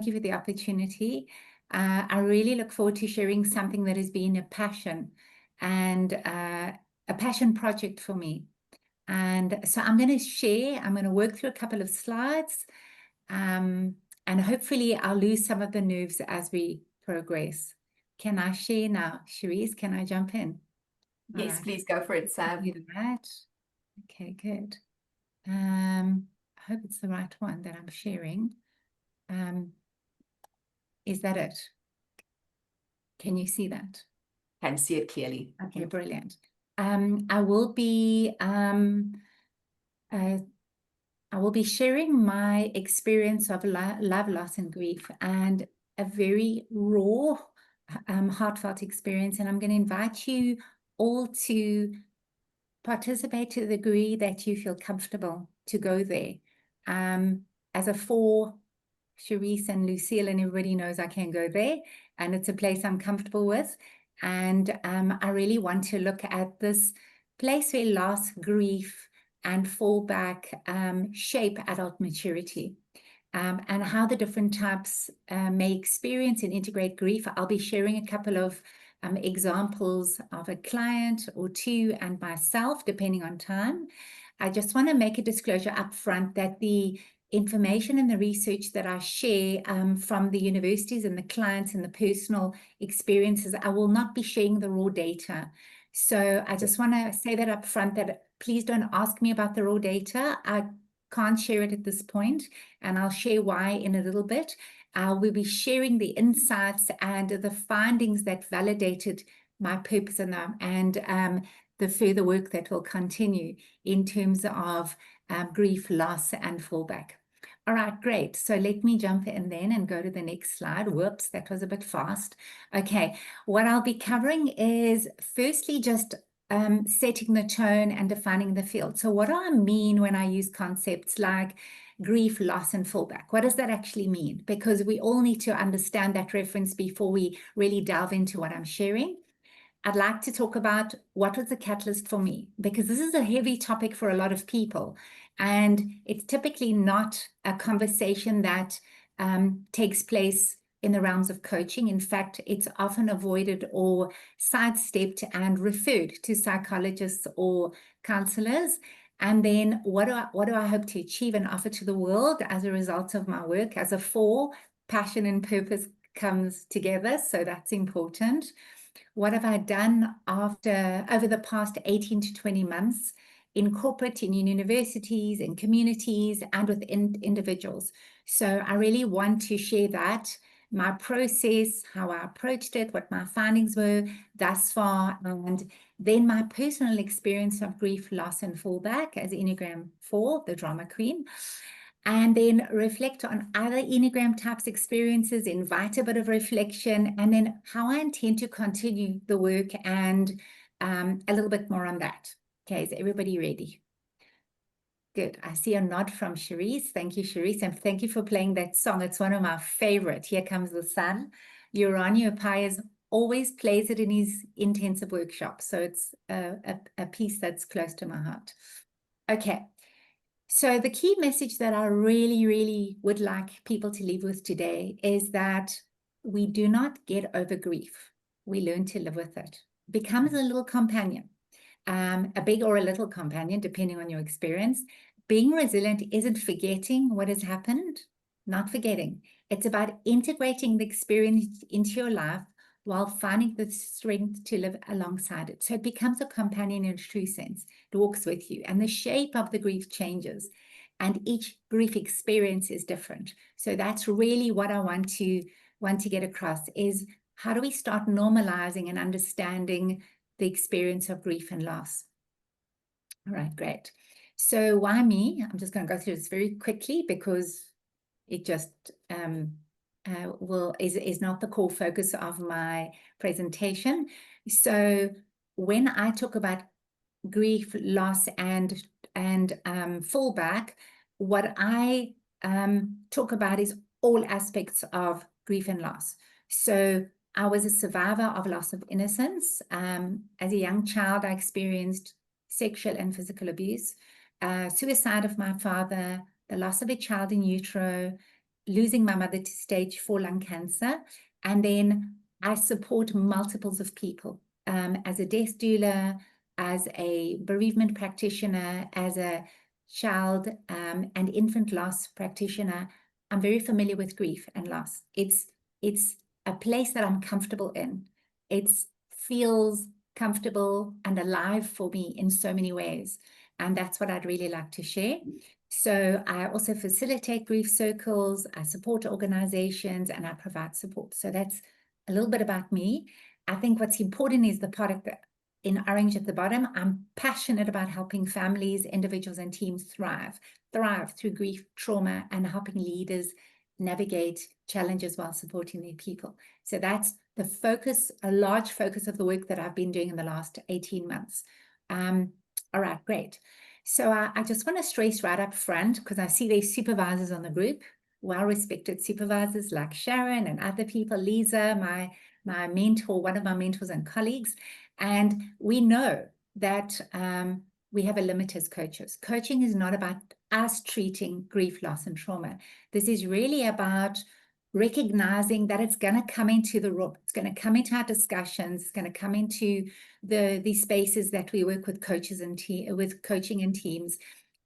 you for the opportunity. I really look forward to sharing something that has been a passion and a passion project for me. And so I'm going to share, I'm going to work through a couple of slides, and hopefully I'll lose some of the nerves as we progress. Can I share now? Cherise, can I jump in? Yes, right. Please go for it, Sam. Right. Okay, good. I hope it's the right one that I'm sharing. Is that it? Can you see that? Can see it clearly. Okay, brilliant. I will be sharing my experience of love, loss, and grief, and a very raw, heartfelt experience. And I'm going to invite you all to participate to the degree that you feel comfortable to go there. As a 4, Cherise and Lucille and everybody knows I can go there, and it's a place I'm comfortable with. And I really want to look at this place where loss, grief, and fallback shape adult maturity, and how the different types may experience and integrate grief. I'll be sharing a couple of examples of a client or two and myself, depending on time. I just want to make a disclosure up front that the information and the research that I share from the universities and the clients and the personal experiences, I will not be sharing the raw data. So I just want to say that up front, that please don't ask me about the raw data. I can't share it at this point, and I'll share why in a little bit. We'll be sharing the insights and the findings that validated my purpose and the further work that will continue in terms of grief, loss, and fallback. All right, great. So let me jump in then and go to the next slide. Whoops, that was a bit fast. Okay, what I'll be covering is firstly just setting the tone and defining the field. So what do I mean when I use concepts like grief, loss, and fallback? What does that actually mean? Because we all need to understand that reference before we really delve into what I'm sharing. I'd like to talk about what was the catalyst for me, because this is a heavy topic for a lot of people, and it's typically not a conversation that takes place in the realms of coaching. In fact, it's often avoided or sidestepped and referred to psychologists or counselors. And then what do I hope to achieve and offer to the world as a result of my work? As a 4, passion and purpose comes together, so that's important. What have I done over the past 18 to 20 months in corporate, in universities, in communities, and with individuals? So I really want to share that, my process, how I approached it, what my findings were thus far, and then my personal experience of grief, loss, and fallback as Enneagram 4, the drama queen. And then reflect on other Enneagram types experiences, invite a bit of reflection, and then how I intend to continue the work and a little bit more on that. Okay, is everybody ready? Good. I see a nod from Cherise. Thank you, Cherise, and thank you for playing that song. It's one of my favorite. Here Comes the Sun. Urania Pius always plays it in his intensive workshops, so it's a piece that's close to my heart. Okay. So the key message that I really, really would like people to leave with today is that we do not get over grief. We learn to live with it. It becomes a little companion, a big or a little companion, depending on your experience. Being resilient isn't forgetting what has happened, not forgetting. It's about integrating the experience into your life while finding the strength to live alongside it. So it becomes a companion in a true sense. It walks with you, and the shape of the grief changes, and each grief experience is different. So that's really what I want to get across, is how do we start normalizing and understanding the experience of grief and loss? All right, great. So why me? I'm just going to go through this very quickly because it just is not the core focus of my presentation. So when I talk about grief, loss, and fallback, what I talk about is all aspects of grief and loss. So I was a survivor of loss of innocence. As a young child, I experienced sexual and physical abuse, suicide of my father, the loss of a child in utero, losing my mother to stage 4 lung cancer. And then I support multiples of people as a death doula, as a bereavement practitioner, as a child and infant loss practitioner. I'm very familiar with grief and loss. It's a place that I'm comfortable in. It feels comfortable and alive for me in so many ways. And that's what I'd really like to share. So I also facilitate grief circles, I support organizations, and I provide support. So that's a little bit about me. I think what's important is the part of in orange at the bottom. I'm passionate about helping families, individuals, and teams thrive through grief, trauma, and helping leaders navigate challenges while supporting their people. So that's the focus, a large focus of the work that I've been doing in the last 18 months. All right, great. So I just want to stress right up front, because I see there's supervisors on the group, well-respected supervisors like Sharon and other people, Lisa, my mentor, one of my mentors and colleagues. And we know that we have a limit as coaches. Coaching is not about us treating grief, loss, and trauma. This is really about recognizing that it's going to come into the room. It's going to come into our discussions. It's going to come into the spaces that we work with coaches and with coaching and teams.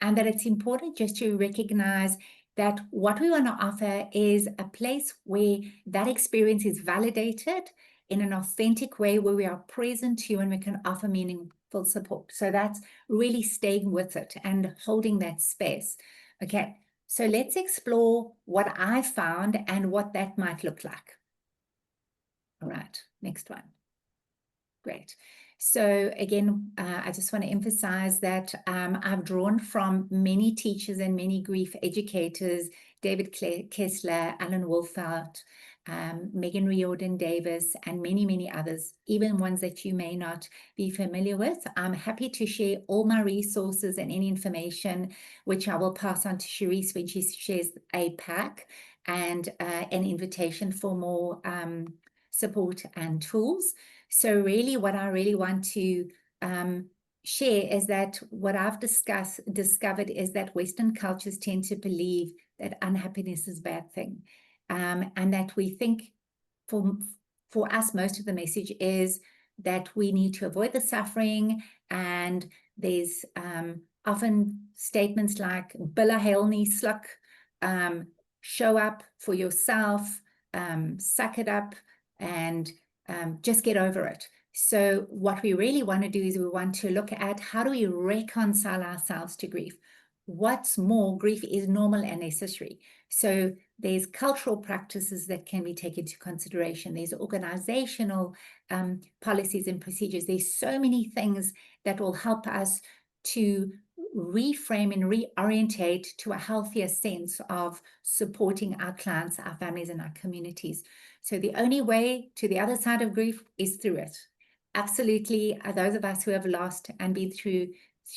And that it's important just to recognize that what we want to offer is a place where that experience is validated in an authentic way, where we are present to and we can offer meaningful support. So that's really staying with it and holding that space. Okay, so let's explore what I found and what that might look like. All right, next one. Great. So again, I just want to emphasize that I've drawn from many teachers and many grief educators, David Kessler, Alan Wolfelt, Megan Riordan Davis, and many, many others, even ones that you may not be familiar with. I'm happy to share all my resources and any information, which I will pass on to Cherise when she shares a pack and an invitation for more support and tools. So really what I really want to share is that what I've discovered is that Western cultures tend to believe that unhappiness is a bad thing. And that we think for us, most of the message is that we need to avoid the suffering. And there's often statements like, Billa Helni Sluk, show up for yourself, suck it up, and just get over it. So what we really want to do is we want to look at how do we reconcile ourselves to grief. What's more, grief is normal and necessary. So there's cultural practices that can be taken into consideration. There's organizational policies and procedures. There's so many things that will help us to reframe and reorientate to a healthier sense of supporting our clients, our families, and our communities. So the only way to the other side of grief is through it. Absolutely, those of us who have lost and been through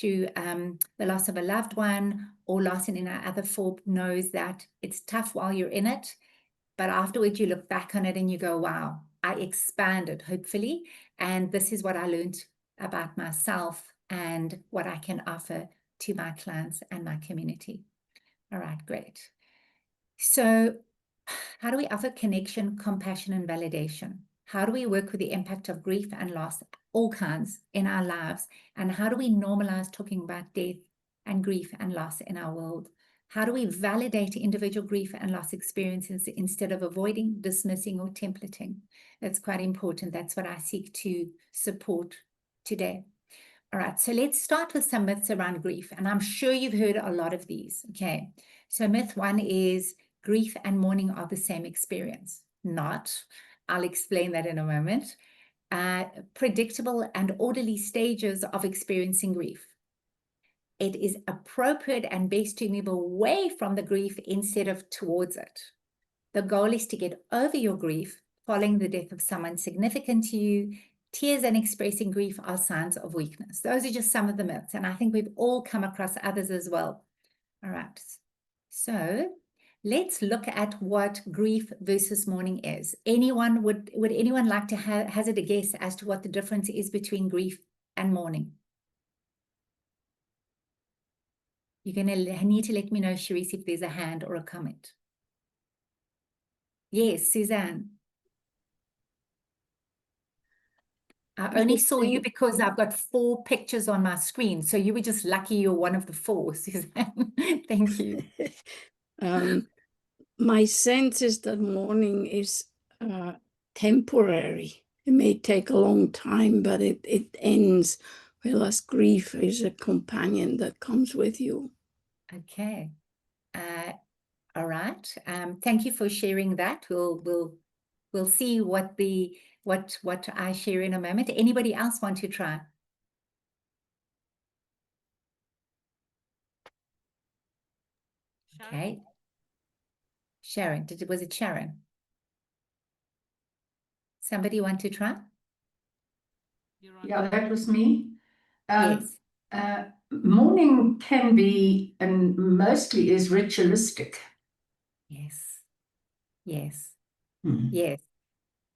the loss of a loved one or loss in our other form knows that it's tough while you're in it, but afterwards you look back on it and you go, wow, I expanded, hopefully, and this is what I learned about myself and what I can offer to my clients and my community. All right, great. So how do we offer connection, compassion, and validation? How do we work with the impact of grief and loss, all kinds, in our lives? And how do we normalize talking about death and grief and loss in our world? How do we validate individual grief and loss experiences instead of avoiding, dismissing, or templating? That's quite important. That's what I seek to support today. All right, so let's start with some myths around grief. And I'm sure you've heard a lot of these. Okay, so myth one is grief and mourning are the same experience. Not. I'll explain that in a moment. Predictable and orderly stages of experiencing grief. It is appropriate and best to move away from the grief instead of towards it. The goal is to get over your grief following the death of someone significant to you. Tears and expressing grief are signs of weakness. Those are just some of the myths, and I think we've all come across others as well. All right, so let's look at what grief versus mourning is. Would anyone like to hazard a guess as to what the difference is between grief and mourning? You're going to need to let me know, Cherise, if there's a hand or a comment. Yes, Suzanne. I My only saw you sen- because I've got 4 pictures on my screen. So you were just lucky you're one of the 4, Suzanne. Thank you. My sense is that mourning is temporary. It may take a long time, but it ends, whereas grief is a companion that comes with you. Okay. All right. Thank you for sharing that. We'll see what I share in a moment. Anybody else want to try? Okay. Sharon, was it Sharon? Somebody want to try? Yeah, that was me. Yes. Mourning can be and mostly is ritualistic. Yes. Yes. Hmm. Yes.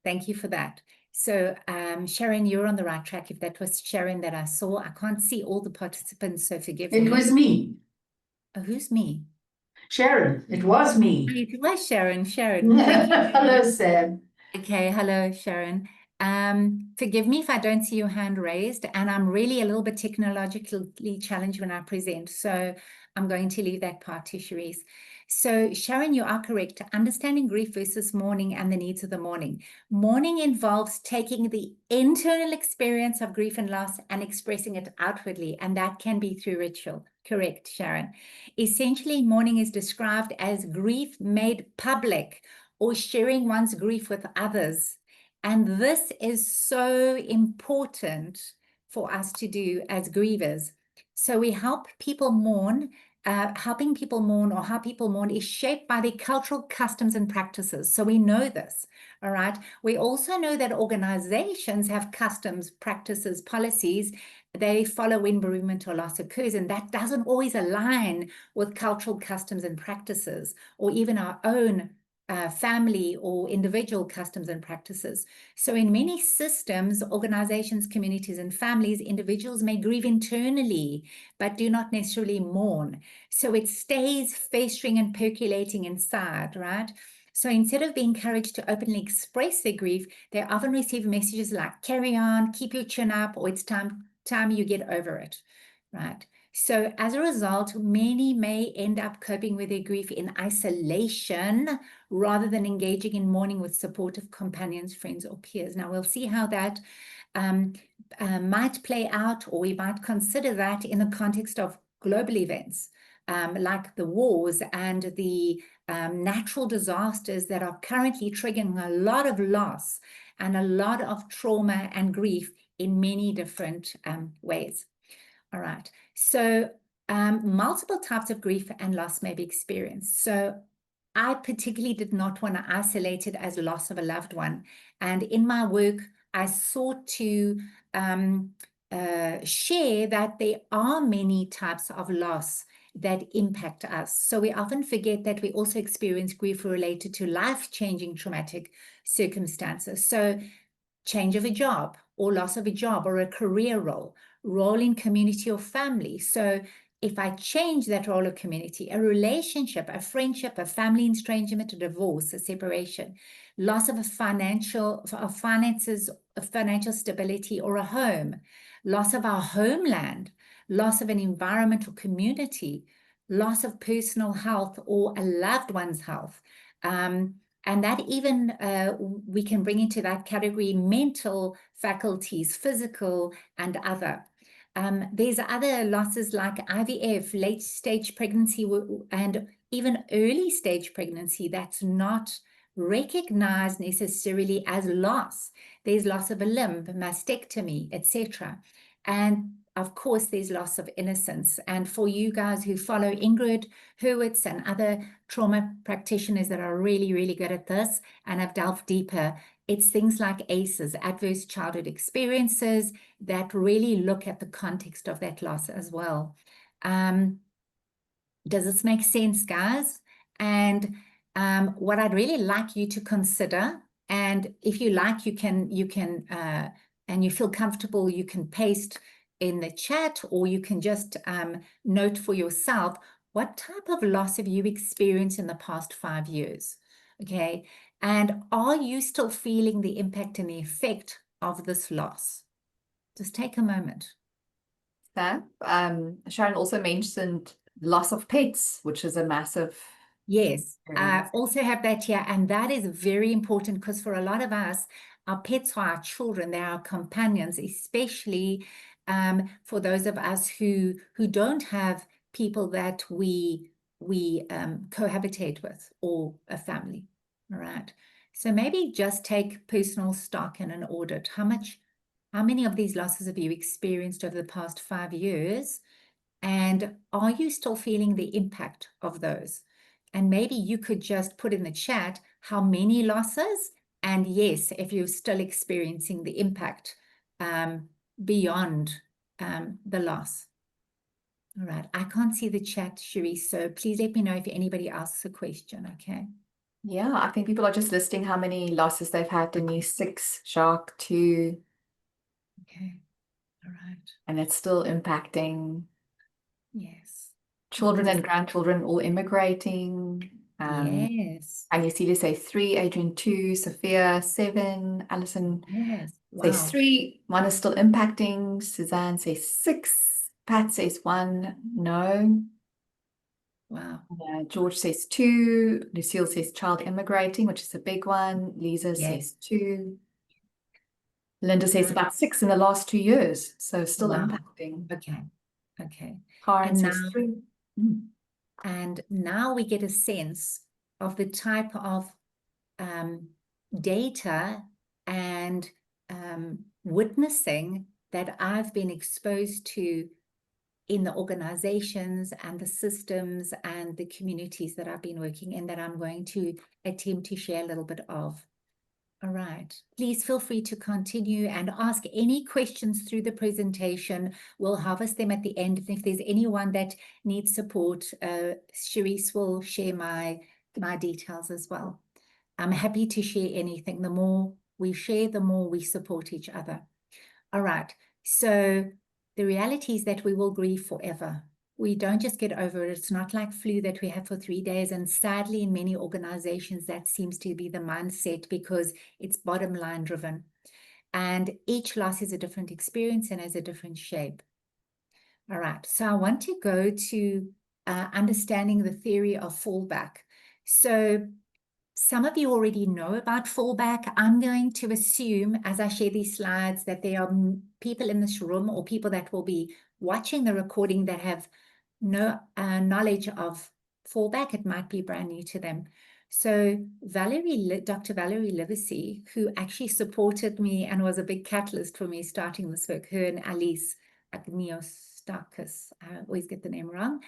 Thank you for that. So, Sharon, you're on the right track. If that was Sharon that I saw, I can't see all the participants, so forgive me. It was me, Oh, who's me? Sharon. It was me. It was Sharon. Sharon. Thank you. Hello, Sam. Okay, hello, Sharon. Forgive me if I don't see your hand raised, and I'm really a little bit technologically challenged when I present, so I'm going to leave that part to Cherise. So, Sharon, you are correct. Understanding grief versus mourning and the needs of the mourning. Mourning involves taking the internal experience of grief and loss and expressing it outwardly, and that can be through ritual. Correct, Sharon. Essentially, mourning is described as grief made public or sharing one's grief with others. And this is so important for us to do as grievers. So we help people mourn. Helping people mourn or how people mourn is shaped by their cultural customs and practices. So we know this, all right? We also know that organizations have customs, practices, policies they follow when bereavement or loss occurs, and that doesn't always align with cultural customs and practices or even our own family or individual customs and practices. So in many systems, organizations, communities, and families, individuals may grieve internally, but do not necessarily mourn. So it stays festering and percolating inside, right? So instead of being encouraged to openly express their grief, they often receive messages like, carry on, keep your chin up, or it's time you get over it, right? So as a result, many may end up coping with their grief in isolation rather than engaging in mourning with supportive companions, friends, or peers. Now, we'll see how that might play out, or we might consider that in the context of global events, like the wars and the natural disasters that are currently triggering a lot of loss and a lot of trauma and grief in many different ways. All right. So multiple types of grief and loss may be experienced. So I particularly did not want to isolate it as loss of a loved one. And in my work, I sought to share that there are many types of loss that impact us. So we often forget that we also experience grief related to life-changing traumatic circumstances. So change of a job or loss of a job or a career role in community or family. So if I change that role or community, a relationship, a friendship, a family estrangement, a divorce, a separation, loss of finances, of financial stability or a home, loss of our homeland, loss of an environment or community, loss of personal health or a loved one's health, and that even we can bring into that category mental faculties, physical and other. There's other losses like IVF, late stage pregnancy, and even early stage pregnancy that's not recognized necessarily as loss. There's loss of a limb, mastectomy, etc. And of course, there's loss of innocence. And for you guys who follow Ingrid Hurwitz and other trauma practitioners that are really, really good at this and have delved deeper, it's things like ACEs, adverse childhood experiences, that really look at the context of that loss as well. Does this make sense, guys? And what I'd really like you to consider, and if you like, you can, and you feel comfortable, you can paste in the chat, or you can just note for yourself, what type of loss have you experienced in the past 5 years? Okay, And are you still feeling the impact and the effect of this loss? Just take a moment. Fab. Sharon also mentioned loss of pets, which is a massive Yes, I experience. also have that here, and that is very important because for a lot of us, our pets are our children, they're our companions, especially for those of us who don't have people that we cohabitate with or a family. All right. So maybe just take personal stock and an audit. How many of these losses have you experienced over the past 5 years? And are you still feeling the impact of those? And maybe you could just put in the chat how many losses, and yes, if you're still experiencing the impact beyond the loss. All right, I can't see the chat, Cherie, so please let me know if anybody asks a question, okay? Yeah, I think people are just listing how many losses they've had. Denise, 6, Jacques, 2, Okay, all right, and it's still impacting yes. children and grandchildren all immigrating. Yes, And you see to say 3, Adrian 2, Sophia 7, Alison yes, says wow, 3, 1 is still impacting, Suzanne says 6, Pat says 1, no. wow, George says 2, Lucille says child immigrating, which is a big one. Lisa yes. says 2. Linda says Wow. about 6 in the last 2 years, so still Wow. impacting. Okay, okay. Karen And says now, 3. Mm. and now we get a sense of the type of data and witnessing that I've been exposed to in the organizations and the systems and the communities that I've been working in that I'm going to attempt to share a little bit of. All right. Please feel free to continue and ask any questions through the presentation. We'll harvest them at the end. And if there's anyone that needs support, Cherise will share my details as well. I'm happy to share anything. The more we share, the more we support each other. All right. So the reality is that we will grieve forever. We don't just get over it. It's not like flu that we have for 3 days. And sadly, in many organizations, that seems to be the mindset because it's bottom line driven. And each loss is a different experience and has a different shape. All right. So I want to go to understanding the theory of fallback. So some of you already know about fallback. I'm going to assume as I share these slides that there are people in this room or people that will be watching the recording that have no knowledge of fallback. It might be brand new to them. So Dr. Valerie Livesey, who actually supported me and was a big catalyst for me starting this work, her and Alice Agniostakis, I always get the name wrong,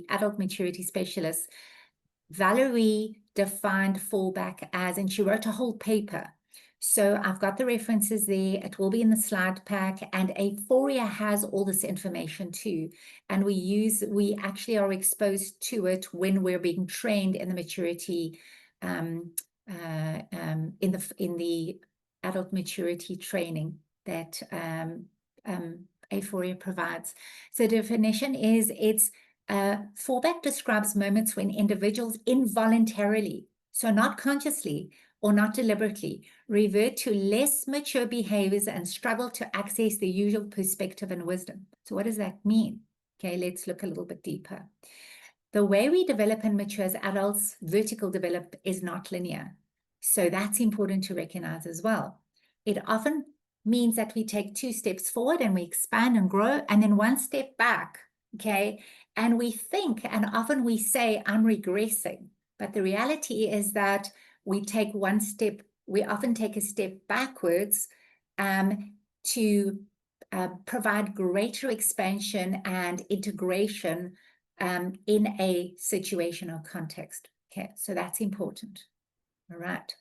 adult maturity specialist. Valerie defined fallback as, and she wrote a whole paper. So I've got the references there. It will be in the slide pack, and Aephoria has all this information too. And we actually are exposed to it when we're being trained in the maturity, in the adult maturity training that Aephoria provides. So the definition is fallback describes moments when individuals involuntarily, so not consciously or not deliberately, revert to less mature behaviors and struggle to access the usual perspective and wisdom. So what does that mean? Okay, let's look a little bit deeper. The way we develop and mature as adults, vertical develop, is not linear. So that's important to recognize as well. It often means that we take 2 steps forward and we expand and grow, and then 1 step back, okay? And we think, and often we say, I'm regressing. But the reality is that we take 1 step, we often take a step backwards to provide greater expansion and integration in a situation or context. Okay, so that's important. All right.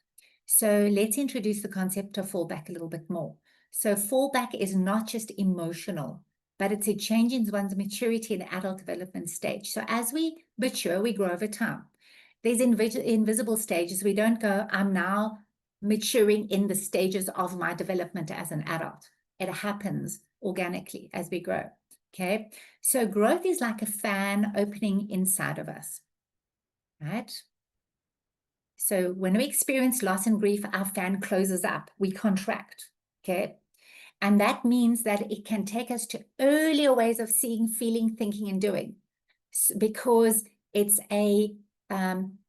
So let's introduce the concept of fallback a little bit more. So fallback is not just emotional, but it's a change in one's maturity and adult development stage. So as we mature, we grow over time. There's invisible stages. We don't go, I'm now maturing in the stages of my development as an adult. It happens organically as we grow. Okay, so growth is like a fan opening inside of us, right? So when we experience loss and grief, our fan closes up, we contract, okay? And that means that it can take us to earlier ways of seeing, feeling, thinking, and doing, because it's a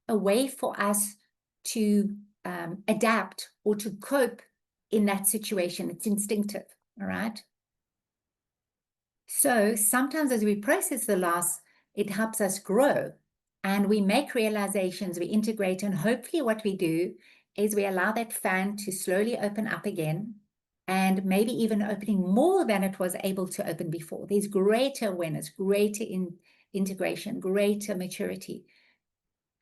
way for us to adapt or to cope in that situation. It's instinctive, all right? So sometimes as we process the loss, it helps us grow, and we make realizations, we integrate, and hopefully what we do is we allow that fan to slowly open up again, and maybe even opening more than it was able to open before. There's greater awareness, greater integration, greater maturity.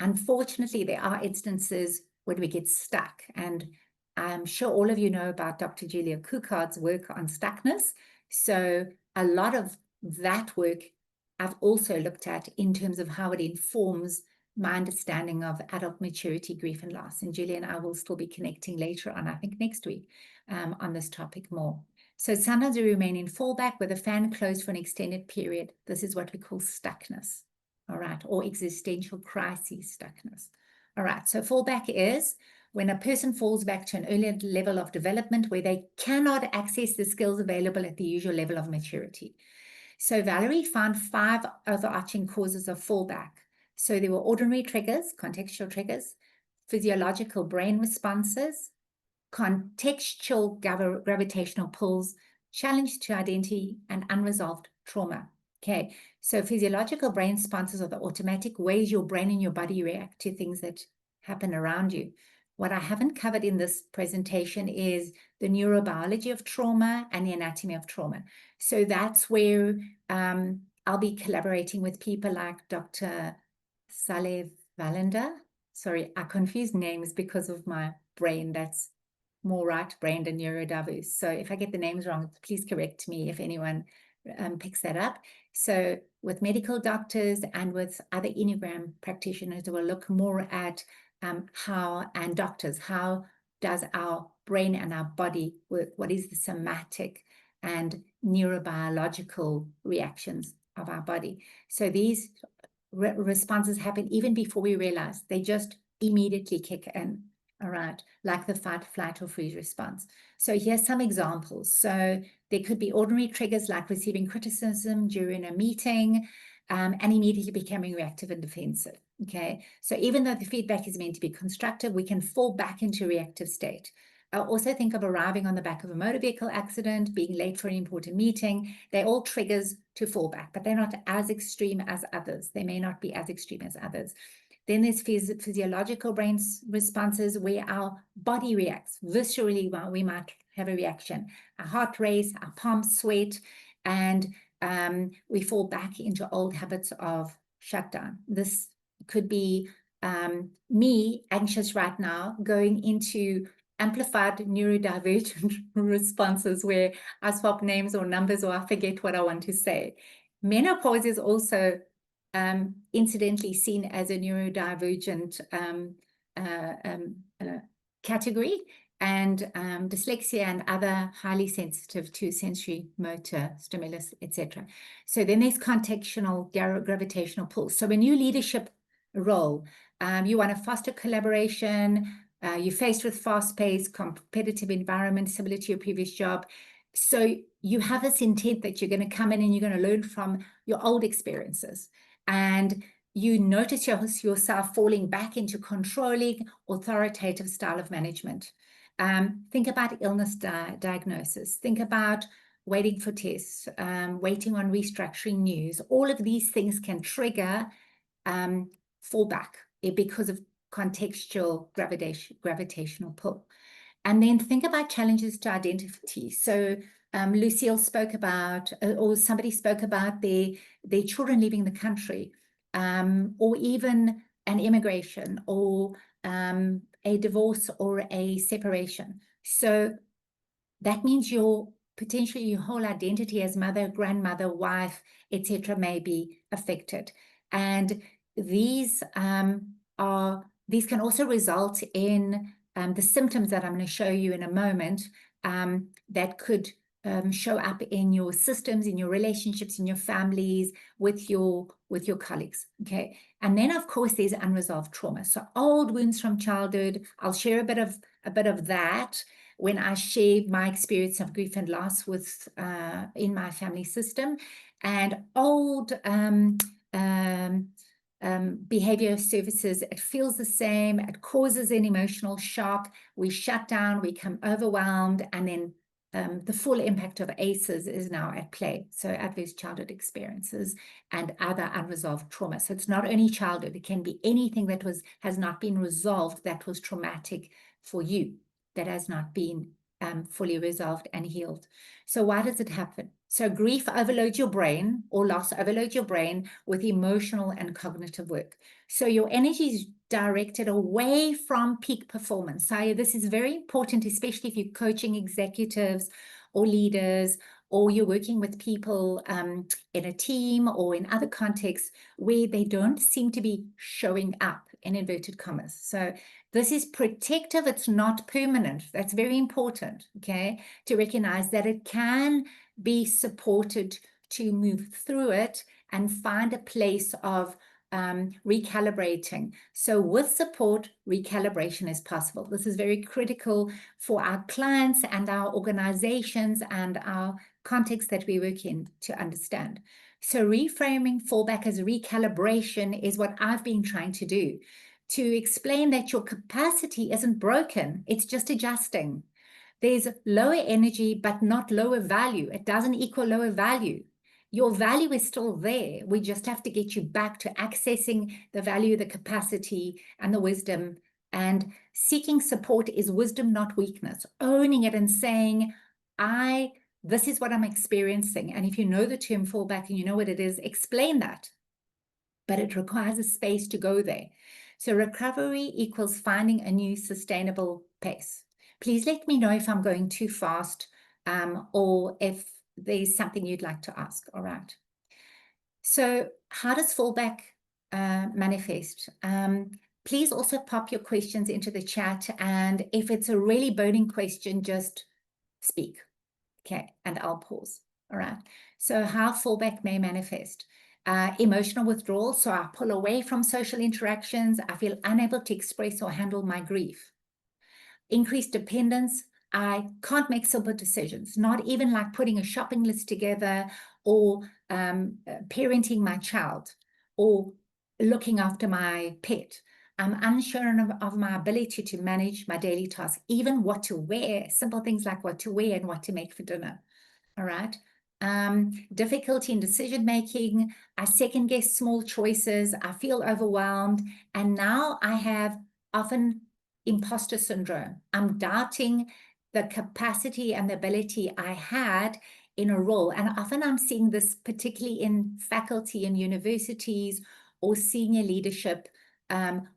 Unfortunately, there are instances when we get stuck, and I'm sure all of you know about Dr. Julia Kukard's work on stuckness. So a lot of that work I've also looked at in terms of how it informs my understanding of adult maturity, grief, and loss. And Julia and I will still be connecting later on, I think next week, on this topic more. So sometimes we remain in fallback with a fan closed for an extended period. This is what we call stuckness, all right, or existential crisis stuckness. All right, so fallback is when a person falls back to an earlier level of development where they cannot access the skills available at the usual level of maturity. So Valerie found 5 overarching causes of fallback. So there were ordinary triggers, contextual triggers, physiological brain responses, contextual gravitational pulls, challenge to identity, and unresolved trauma. Okay, so physiological brain responses are the automatic ways your brain and your body react to things that happen around you. What I haven't covered in this presentation is the neurobiology of trauma and the anatomy of trauma. So that's where I'll be collaborating with people like Dr. Saleh Valender. Sorry, I confuse names because of my brain. That's more right-brained and neurodiverse. So if I get the names wrong, please correct me if anyone picks that up. So with medical doctors and with other Enneagram practitioners, we'll look more at how does our brain and our body work? What is the somatic and neurobiological reactions of our body? So these responses happen even before we realize. They just immediately kick in, all right, like the fight, flight, or freeze response. So here's some examples. So there could be ordinary triggers like receiving criticism during a meeting and immediately becoming reactive and defensive. Okay, so even though the feedback is meant to be constructive, we can fall back into reactive state. Also think of arriving on the back of a motor vehicle accident, being late for an important meeting. They're all triggers to fall back, but they're not as extreme as others. They may not be as extreme as others. Then there's physiological brain responses where our body reacts viscerally. While we might have a reaction, our heart race, our palms sweat, and we fall back into old habits of shutdown. This could be me, anxious right now, going into amplified neurodivergent responses where I swap names or numbers or I forget what I want to say. Menopause is also incidentally seen as a neurodivergent category, and dyslexia and other highly sensitive to sensory motor stimulus, etc. So then there's contextual gravitational pulls. So a new leadership role, you want to foster collaboration, you're faced with fast-paced, competitive environment similar to your previous job. So you have this intent that you're going to come in and you're going to learn from your old experiences. And you notice yourself falling back into controlling, authoritative style of management. Think about illness diagnosis. Think about waiting for tests, waiting on restructuring news. All of these things can trigger fallback because of contextual gravitational pull. And then think about challenges to identity. So Lucille spoke about, or somebody spoke about their children leaving the country, or even an immigration, or a divorce or a separation. So that means potentially your whole identity as mother, grandmother, wife, etc. may be affected. And these can also result in the symptoms that I'm going to show you in a moment that could show up in your systems, in your relationships, in your families, with your colleagues. Okay. And then of course there's unresolved trauma. So old wounds from childhood. I'll share a bit of that when I share my experience of grief and loss with in my family system, and old behavior services. It feels the same. It causes an emotional shock. We shut down, we become overwhelmed, and then the full impact of ACEs is now at play. So adverse childhood experiences and other unresolved trauma. So it's not only childhood, it can be anything that has not been resolved, that was traumatic for you, that has not been fully resolved and healed. So why does it happen? So grief overloads your brain, or loss overloads your brain with emotional and cognitive work. So your energy is directed away from peak performance. So this is very important, especially if you're coaching executives or leaders, or you're working with people in a team or in other contexts where they don't seem to be showing up, in inverted commas. So this is protective. It's not permanent. That's very important, okay, to recognize that it can be supported to move through it and find a place of recalibrating. So with support, recalibration is possible. This is very critical for our clients and our organizations and our context that we work in to understand. So reframing fallback as recalibration is what I've been trying to do, to explain that your capacity isn't broken, it's just adjusting. There's lower energy, but not lower value. It doesn't equal lower value. Your value is still there. We just have to get you back to accessing the value, the capacity, and the wisdom. And seeking support is wisdom, not weakness. Owning it and saying, this is what I'm experiencing. And if you know the term fallback and you know what it is, explain that. But it requires a space to go there. So recovery equals finding a new sustainable pace. Please let me know if I'm going too fast or if there's something you'd like to ask. All right. So how does fallback manifest? Please also pop your questions into the chat. And if it's a really burning question, just speak. Okay. And I'll pause. All right. So how fallback may manifest. Emotional withdrawal. So I pull away from social interactions. I feel unable to express or handle my grief. Increased dependence. I can't make simple decisions, not even like putting a shopping list together or parenting my child or looking after my pet. I'm unsure of my ability to manage my daily tasks, even what to wear, simple things like what to wear and what to make for dinner. All right. Difficulty in decision making. I second guess small choices. I feel overwhelmed. And now I have often imposter syndrome. I'm doubting the capacity and the ability I had in a role. And often I'm seeing this particularly in faculty and universities or senior leadership,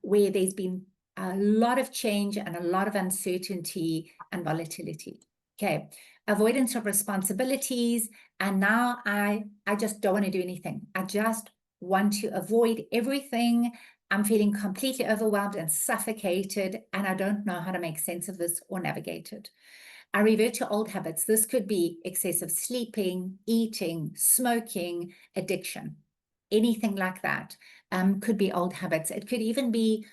where there's been a lot of change and a lot of uncertainty and volatility. Okay. Avoidance of responsibilities. And now I just don't want to do anything. I just want to avoid everything. I'm feeling completely overwhelmed and suffocated, and I don't know how to make sense of this or navigate it. I revert to old habits. This could be excessive sleeping, eating, smoking, addiction, anything like that. Could be old habits. It could even be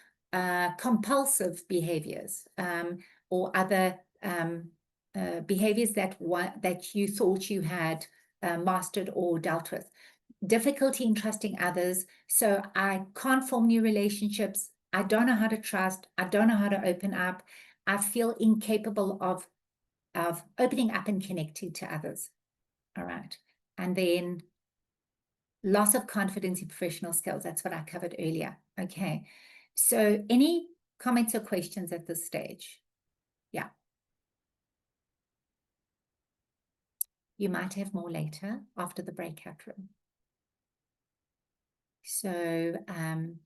compulsive behaviors or other behaviors that you thought you had mastered or dealt with. Difficulty in trusting others. So I can't form new relationships. I don't know how to trust. I don't know how to open up. I feel incapable of opening up and connecting to others. All right. And then loss of confidence in professional skills. That's what I covered earlier. Okay. So any comments or questions at this stage? Yeah. You might have more later after the breakout room. So,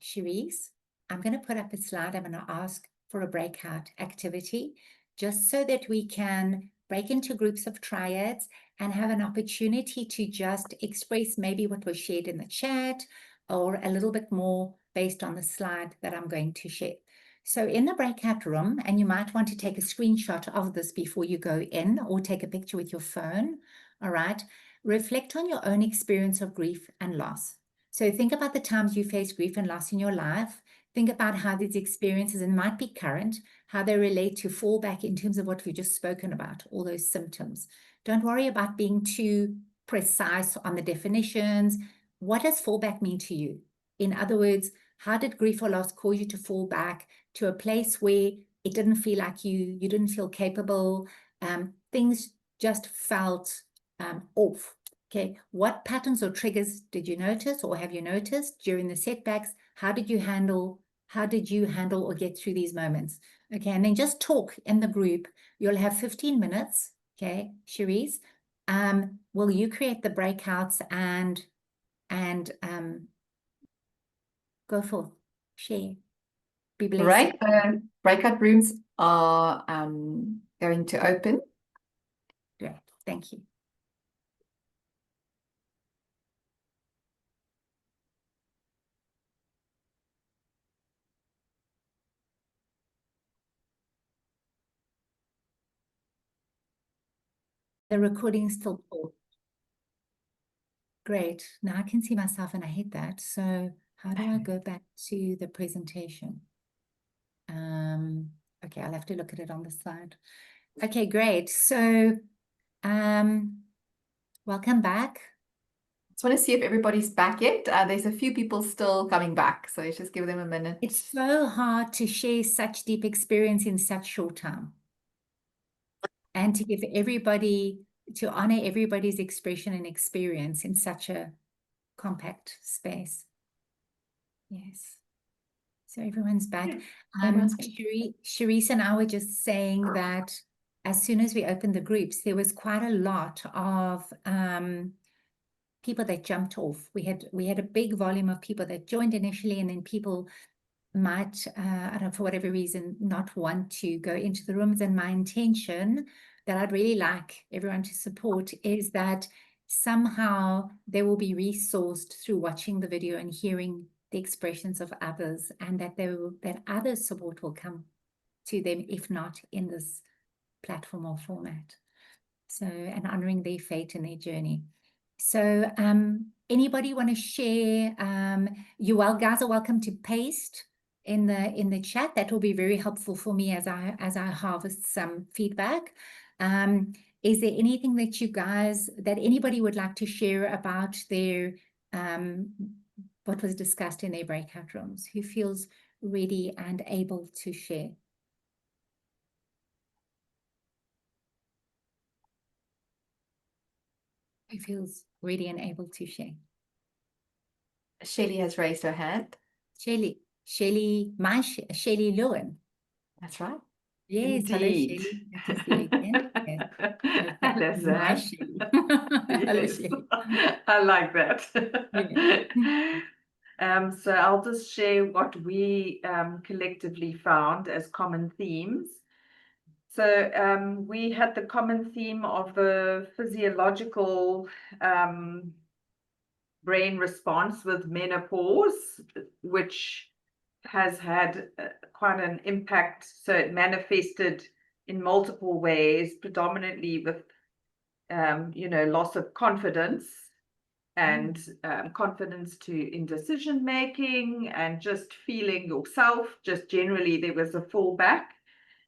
Cherise, I'm going to put up a slide. I'm going to ask for a breakout activity just so that we can break into groups of triads and have an opportunity to just express maybe what was shared in the chat or a little bit more based on the slide that I'm going to share. So in the breakout room, and you might want to take a screenshot of this before you go in, or take a picture with your phone, all right? Reflect on your own experience of grief and loss. So think about the times you faced grief and loss in your life. Think about how these experiences, and might be current, how they relate to fallback in terms of what we've just spoken about, all those symptoms. Don't worry about being too precise on the definitions. What does fallback mean to you? In other words, how did grief or loss cause you to fall back to a place where it didn't feel like you didn't feel capable, things just felt off? Okay, what patterns or triggers did you notice, or have you noticed during the setbacks? How did you handle or get through these moments? Okay, and then just talk in the group. You'll have 15 minutes. Okay, Cherise, will you create the breakouts and go forth, share, be blessed. Right, the breakout rooms are going to open. Great, thank you. The recording is still full. Great, now I can see myself and I hate that. So how do I go back to the presentation? Okay, I'll have to look at it on the slide. Okay, great. So welcome back. Just want to see if everybody's back yet. There's a few people still coming back, so let's just give them a minute. It's so hard to share such deep experience in such short time, and to give everybody, to honor everybody's expression and experience in such a compact space. Yes. So everyone's back. Everyone's back. Cherise and I were just saying that as soon as we opened the groups, there was quite a lot of people that jumped off. We had a big volume of people that joined initially, and then people might, I don't know, for whatever reason, not want to go into the rooms. And my intention that I'd really like everyone to support is that somehow they will be resourced through watching the video and hearing the expressions of others, and that that other support will come to them, if not in this platform or format. So, and honoring their fate and their journey. So anybody want to share? Guys are welcome to paste in the chat. That will be very helpful for me as I harvest some feedback. Is there anything that you guys, that anybody would like to share about their what was discussed in their breakout rooms? Who feels ready and able to share? Who feels ready and able to share? Shelley has raised her hand. Shelley, Shelley Lewin. That's right. Yes, Indeed. hello Shelley. Good to see you again. Yes. Hello, My Zan. Shelley. Hello Yes, Shelley. I like that. Yeah. So I'll just share what we collectively found as common themes. So we had the common theme of the physiological brain response with menopause, which has had quite an impact. So it manifested in multiple ways, predominantly with loss of confidence and confidence in decision making, and just feeling yourself. Just generally there was a fallback.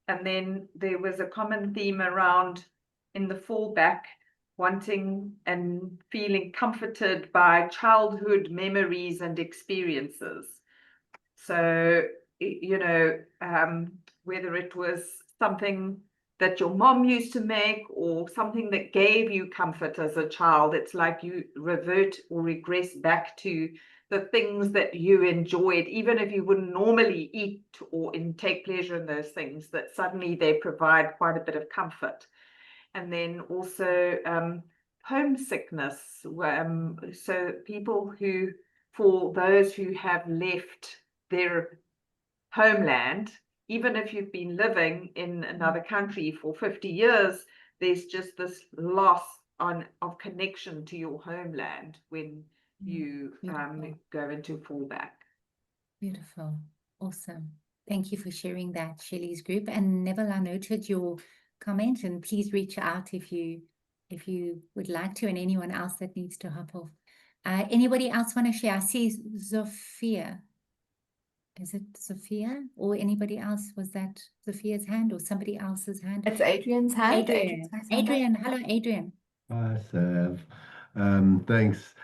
And then there was a common theme around, in the fallback, wanting and feeling comforted by childhood memories and experiences. So, whether it was something that your mom used to make or something that gave you comfort as a child, it's like you revert or regress back to the things that you enjoyed, even if you wouldn't normally eat or take pleasure in those things, that suddenly they provide quite a bit of comfort. And then also homesickness. So people who, for those who have left their homeland, even if you've been living in another country for 50 years, there's just this loss of connection to your homeland when you go into fallback. Beautiful. Awesome. Thank you for sharing that, Shelley's group. And Neville, I noted your comment, and please reach out if you would like to, and anyone else that needs to hop off. Anybody else want to share? I see Sophia. Is it Sophia or anybody else? Was that Sophia's hand or somebody else's hand? It's Adrian's hand. Adrian. Adrian's hand up. Adrian, hello, Adrian. Hi, Sav. Thanks.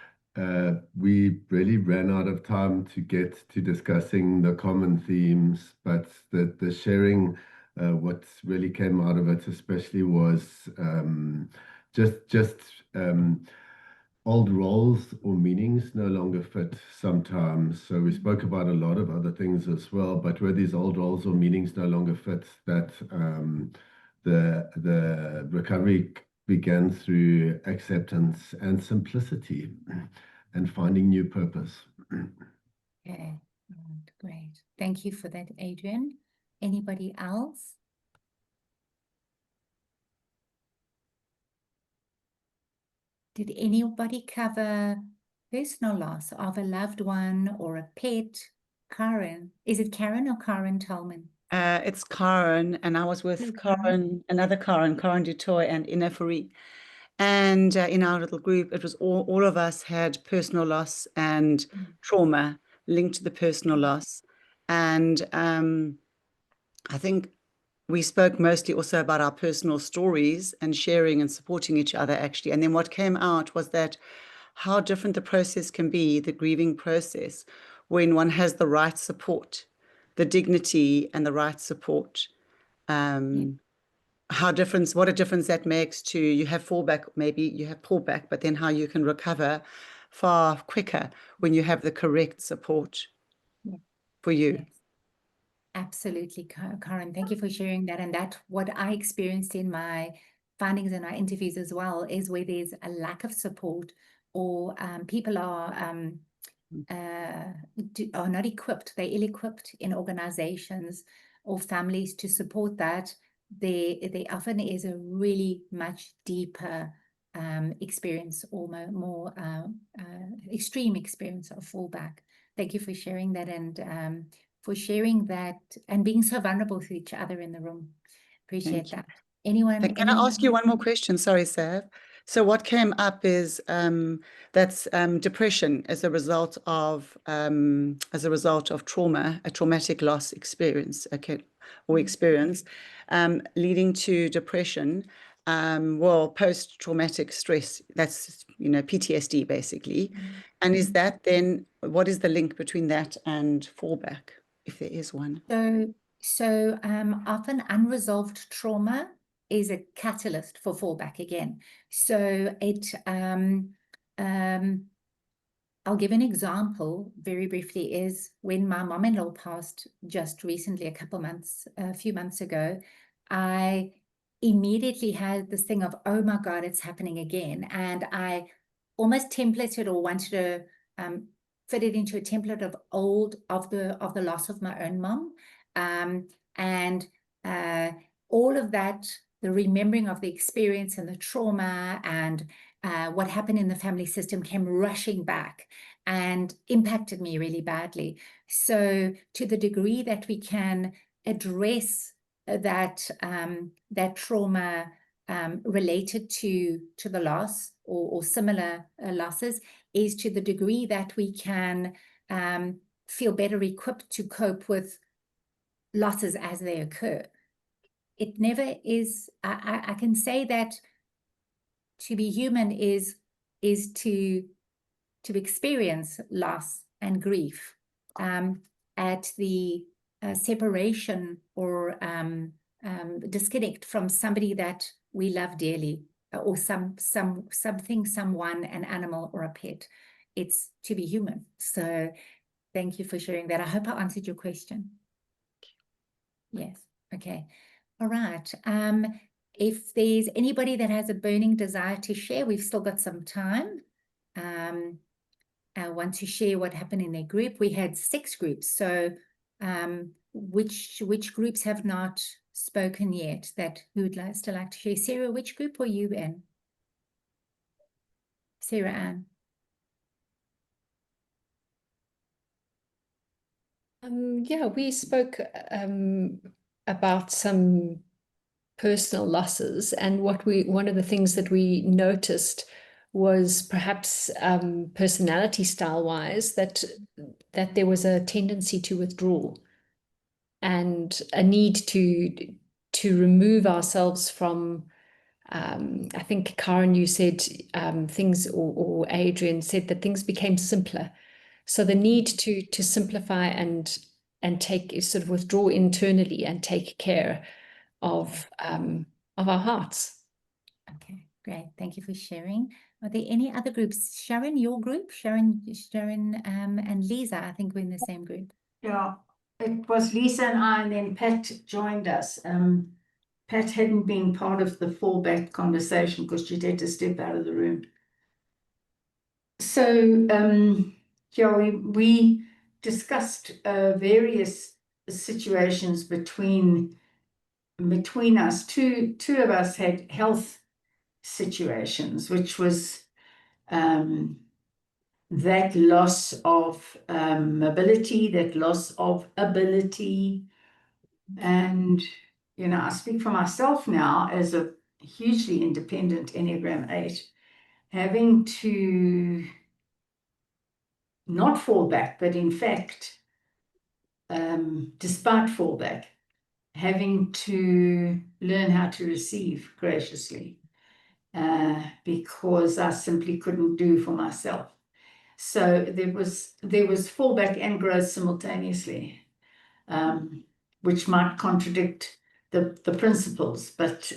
We really ran out of time to get to discussing the common themes, but the sharing, what really came out of it especially was just old roles or meanings no longer fit sometimes. So we spoke about a lot of other things as well, but where these old roles or meanings no longer fit, that the recovery began through acceptance and simplicity and finding new purpose. Okay, great. Thank you for that, Adrian. Anybody else? Did anybody cover personal loss of a loved one or a pet? Karen, is it Karen or Karen Tolman? It's Karen, and I was with Hello, Karen, another Karen Dutoy, and Aephoria. And in our little group, it was all of us had personal loss and trauma linked to the personal loss. And I think we spoke mostly also about our personal stories and sharing and supporting each other, actually. And then what came out was that how different the process can be, the grieving process, when one has the right support, the dignity and the right support. What a difference that makes to, you have fallback, maybe you have pullback, but then how you can recover far quicker when you have the correct support for you. Yes. Absolutely, Karen. Thank you for sharing that. And that what I experienced in my findings in our interviews as well is where there's a lack of support, or people are not equipped, they're ill-equipped in organizations or families to support that. There often is a really much deeper experience, or more extreme experience of fallback. Thank you for sharing that, and for sharing that and being so vulnerable to each other in the room. Appreciate that. Anyone? Can I ask you one more question? Sorry, Sav. So what came up is that's depression as a result of trauma, a traumatic loss experience, experience, leading to depression. Well, post-traumatic stress, that's PTSD basically. And is that then, what is the link between that and fallback, if there is one? So often unresolved trauma is a catalyst for fallback again. So I'll give an example very briefly. Is when my mom-in-law passed just recently, a few months ago, I immediately had this thing of, oh my God, it's happening again. And I almost templated or wanted to fit it into a template of the loss of my own mom. And all of that, the remembering of the experience and the trauma and what happened in the family system came rushing back and impacted me really badly. So to the degree that we can address that trauma related to the loss or similar losses, is to the degree that we can feel better equipped to cope with losses as they occur. It never is, I can say that to be human is to experience loss and grief at the separation or disconnect from somebody that we love dearly, or something, someone, an animal or a pet. It's to be human. So thank you for sharing that. I hope I answered your question. Yes. Okay. All right. If there's anybody that has a burning desire to share, we've still got some time. I want to share what happened in their group. We had 6 groups. So which groups have not spoken yet that who would still like to share? Sarah, which group were you in? Sarah Ann. Yeah, we spoke about some personal losses, and one of the things that we noticed was perhaps personality style wise that there was a tendency to withdraw and a need to remove ourselves from I think Karen, you said things, or Adrian said that things became simpler. So the need to simplify and take, sort of withdraw internally and take care of our hearts. Okay, great. Thank you for sharing. Are there any other groups? Sharon, your group? Sharon, and Lisa, I think we're in the same group. Yeah, it was Lisa and I, and then Pat joined us. Pat hadn't been part of the fallback conversation because she'd had to step out of the room. So, yeah, we discussed various situations between us. Two of us had health situations, which was that loss of mobility, that loss of ability. And, you know, I speak for myself now as a hugely independent Enneagram 8, having to not fall back, but in fact, despite fallback, having to learn how to receive graciously, because I simply couldn't do for myself. So there was fallback and growth simultaneously, which might contradict the principles, but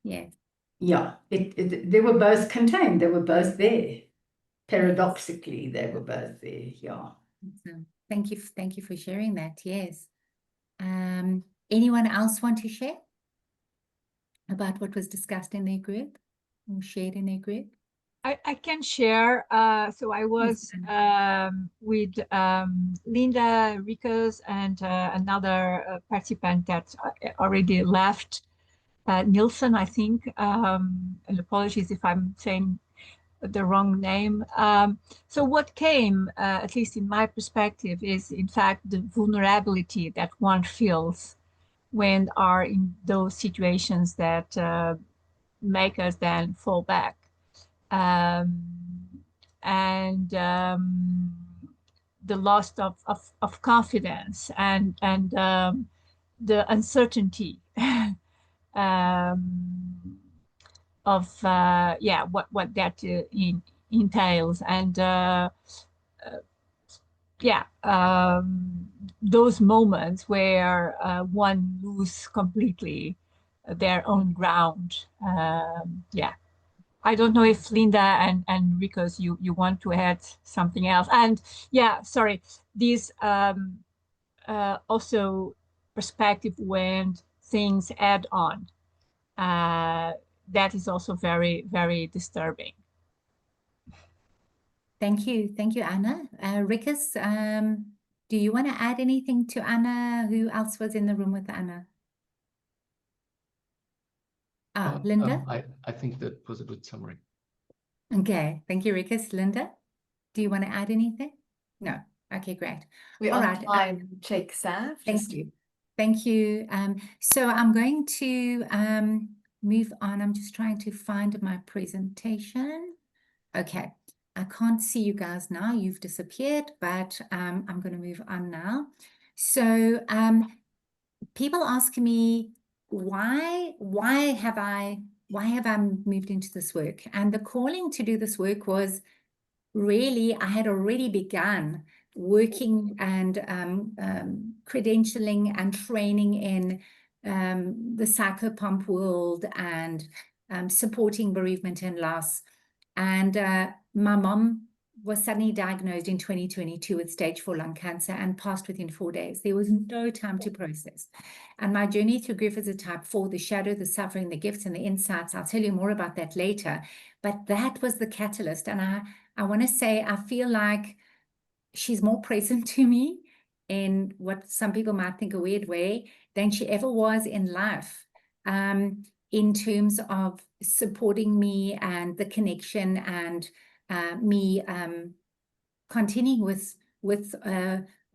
Yes. yeah, they were both contained. They were both there. Paradoxically, they were both there. Yeah. Awesome. Thank you for sharing that. Yes. Anyone else want to share about what was discussed in their group or shared in their group? I can share. So I was with Linda Rickers and another participant that already left, Nilsson, I think. And apologies if I'm saying the wrong name. So what came, at least in my perspective, is in fact the vulnerability that one feels when are in those situations that make us then fall back. And the loss of confidence and the uncertainty of what that entails, and those moments where one loses completely their own ground. I don't know if Linda and Ricos, you want to add something else. And yeah, sorry, this also perspective when things add on. That is also very, very disturbing. Thank you. Thank you, Anna. Rickus, do you want to add anything to Anna? Who else was in the room with Anna? Linda? I think that was a good summary. Okay, thank you, Rickus. Linda, do you want to add anything? No. Okay, great. We're All on right. time check, Sav. Thank you. Thank you. So I'm going to move on. I'm just trying to find my presentation. Okay. I can't see you guys now. You've disappeared, but I'm going to move on now. So people ask me, why have I moved into this work? And the calling to do this work was really, I had already begun working and credentialing and training in the psychopomp world and supporting bereavement and loss. And my mom was suddenly diagnosed in 2022 with stage 4 lung cancer and passed within 4 days. There was no time to process. And my journey through grief as a type 4, the shadow, the suffering, the gifts, and the insights, I'll tell you more about that later. But that was the catalyst. And I want to say, I feel like she's more present to me in what some people might think a weird way than she ever was in life, in terms of supporting me and the connection and me continuing with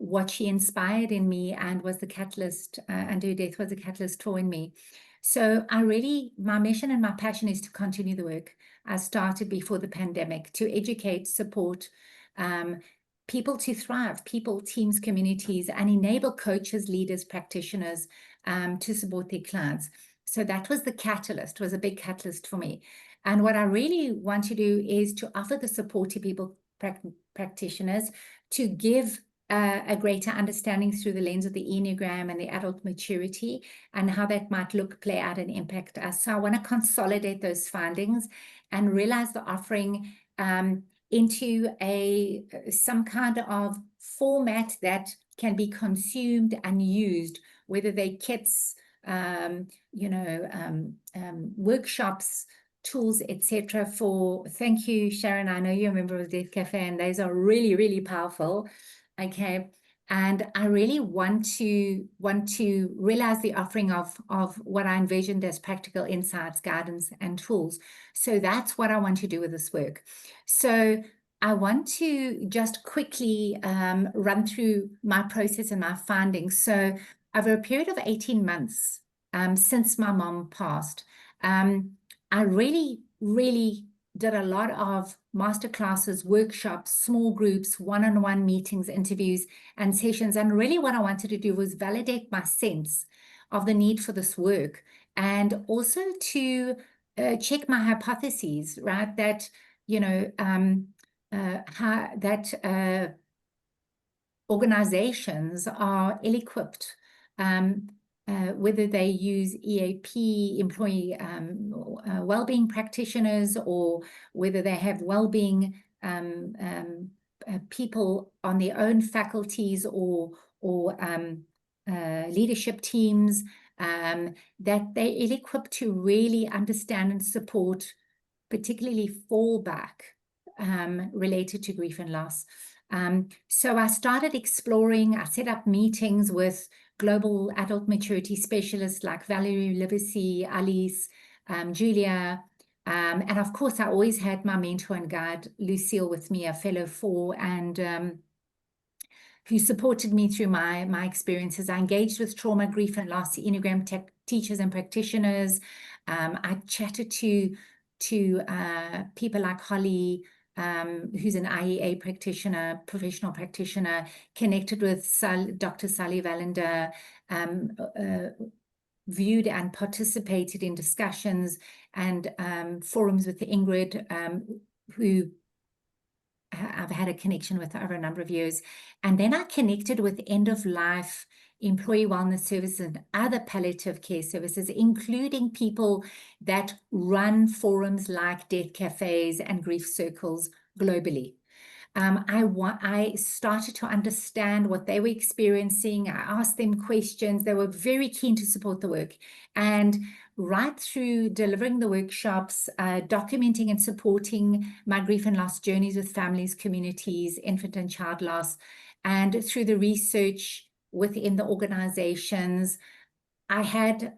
what she inspired in me and was the catalyst, and her death was a catalyst for in me. So my mission and my passion is to continue the work I started before the pandemic, to educate, support people to thrive, people, teams, communities, and enable coaches, leaders, practitioners to support their clients. So that was the catalyst, was a big catalyst for me. And what I really want to do is to offer the support to people, practitioners, to give a greater understanding through the lens of the Enneagram and the adult maturity and how that might look, play out, and impact us. So I want to consolidate those findings and realize the offering into some kind of format that can be consumed and used, whether they're kits, workshops, tools, etc. Thank you, Sharon. I know you're a member of Death Cafe, and those are really, really powerful. Okay. And I really want to realize the offering of what I envisioned as practical insights, guidance, and tools. So that's what I want to do with this work. So I want to just quickly run through my process and my findings. So over a period of 18 months since my mom passed, I really, really did a lot of masterclasses, workshops, small groups, one-on-one meetings, interviews, and sessions. And really what I wanted to do was validate my sense of the need for this work, and also to check my hypotheses, right? That, organizations are ill-equipped, whether they use EAP, employee well-being practitioners, or whether they have well-being people on their own faculties or leadership teams, that they're ill-equipped to really understand and support, particularly fallback related to grief and loss. So I started exploring, I set up meetings with global adult maturity specialists like Valerie, Livesey, Alice, Julia. And of course, I always had my mentor and guide, Lucille, with me, a fellow 4, and who supported me through my experiences. I engaged with trauma, grief, and loss Enneagram teachers and practitioners. I chatted to people like Holly, who's an IEA practitioner, professional practitioner, connected with Dr. Sally Valander, viewed and participated in discussions and forums with Ingrid, who I've had a connection with over a number of years. And then I connected with end-of-life employee wellness services and other palliative care services, including people that run forums like death cafes and grief circles globally. I started to understand what they were experiencing. I asked them questions. They were very keen to support the work. And right through delivering the workshops, documenting and supporting my grief and loss journeys with families, communities, infant and child loss, and through the research within the organizations, I had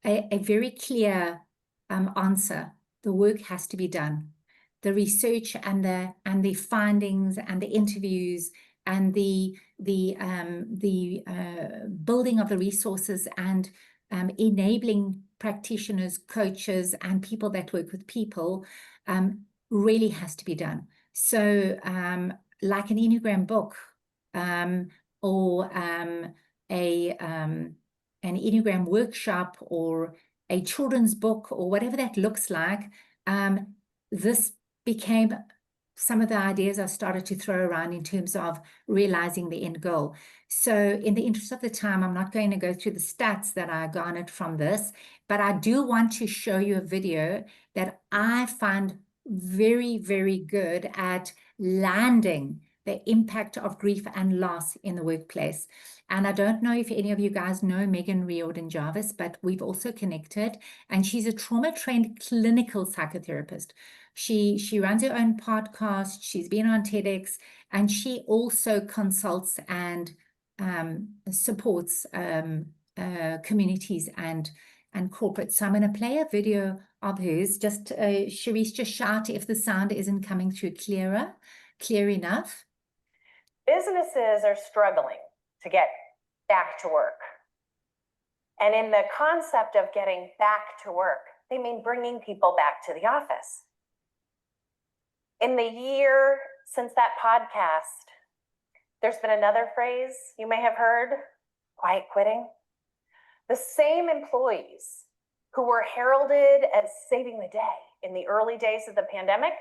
a very clear answer. The work has to be done. The research and the findings and the interviews and the building of the resources and enabling practitioners, coaches, and people that work with people really has to be done. So like an Enneagram book or an Enneagram workshop or a children's book or whatever that looks like, this became some of the ideas I started to throw around in terms of realizing the end goal. So in the interest of the time, I'm not going to go through the stats that I garnered from this, but I do want to show you a video that I find very, very good at landing the impact of grief and loss in the workplace. And I don't know if any of you guys know Megan Riordan-Jarvis, but we've also connected, and she's a trauma-trained clinical psychotherapist. She runs her own podcast. She's been on TEDx, and she also consults and supports communities and corporates. So I'm going to play a video of hers. Just Sharice, just shout if the sound isn't coming through clear enough. businesses are struggling to get back to work. And in the concept of getting back to work, they mean bringing people back to the office. In the year since that podcast, there's been another phrase you may have heard, quiet quitting. The same employees who were heralded as saving the day in the early days of the pandemic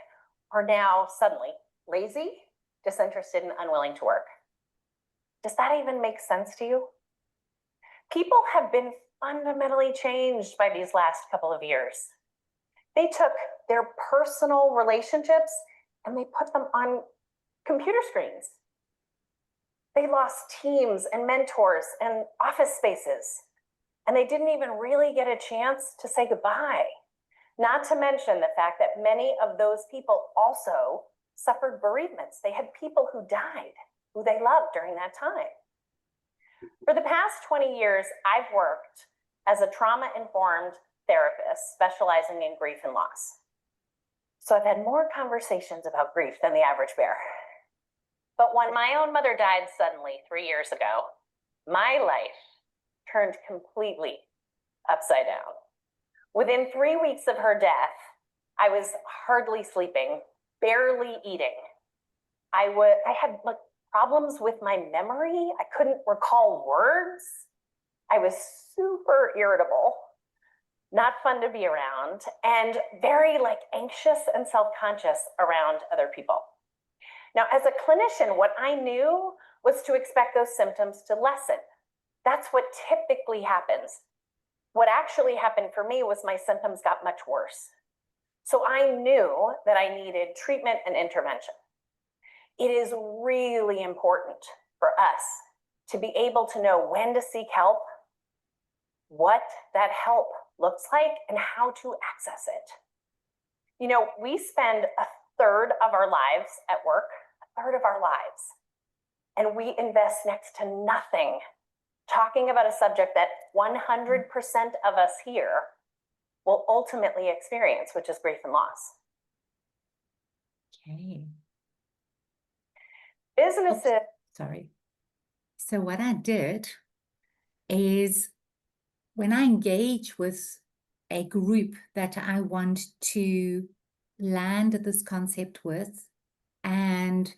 are now suddenly lazy, disinterested, and unwilling to work. Does that even make sense to you? People have been fundamentally changed by these last couple of years. They took their personal relationships and they put them on computer screens. They lost teams and mentors and office spaces, and they didn't even really get a chance to say goodbye. Not to mention the fact that many of those people also suffered bereavements. They had people who died, who they loved during that time. For the past 20 years, I've worked as a trauma-informed therapist specializing in grief and loss. So I've had more conversations about grief than the average bear. But when my own mother died suddenly 3 years ago, my life turned completely upside down. Within 3 weeks of her death, I was hardly sleeping, barely eating. I had problems with my memory. I couldn't recall words. I was super irritable, not fun to be around, and very anxious and self-conscious around other people. Now, as a clinician, what I knew was to expect those symptoms to lessen. That's what typically happens. What actually happened for me was my symptoms got much worse. So I knew that I needed treatment and intervention. It is really important for us to be able to know when to seek help, what that help looks like, and how to access it. You know, we spend a third of our lives at work, a third of our lives, and we invest next to nothing talking about a subject that 100% of us here will ultimately experience, which is grief and loss. Okay. Businesses. Sorry. So what I did is when I engage with a group that I want to land this concept with and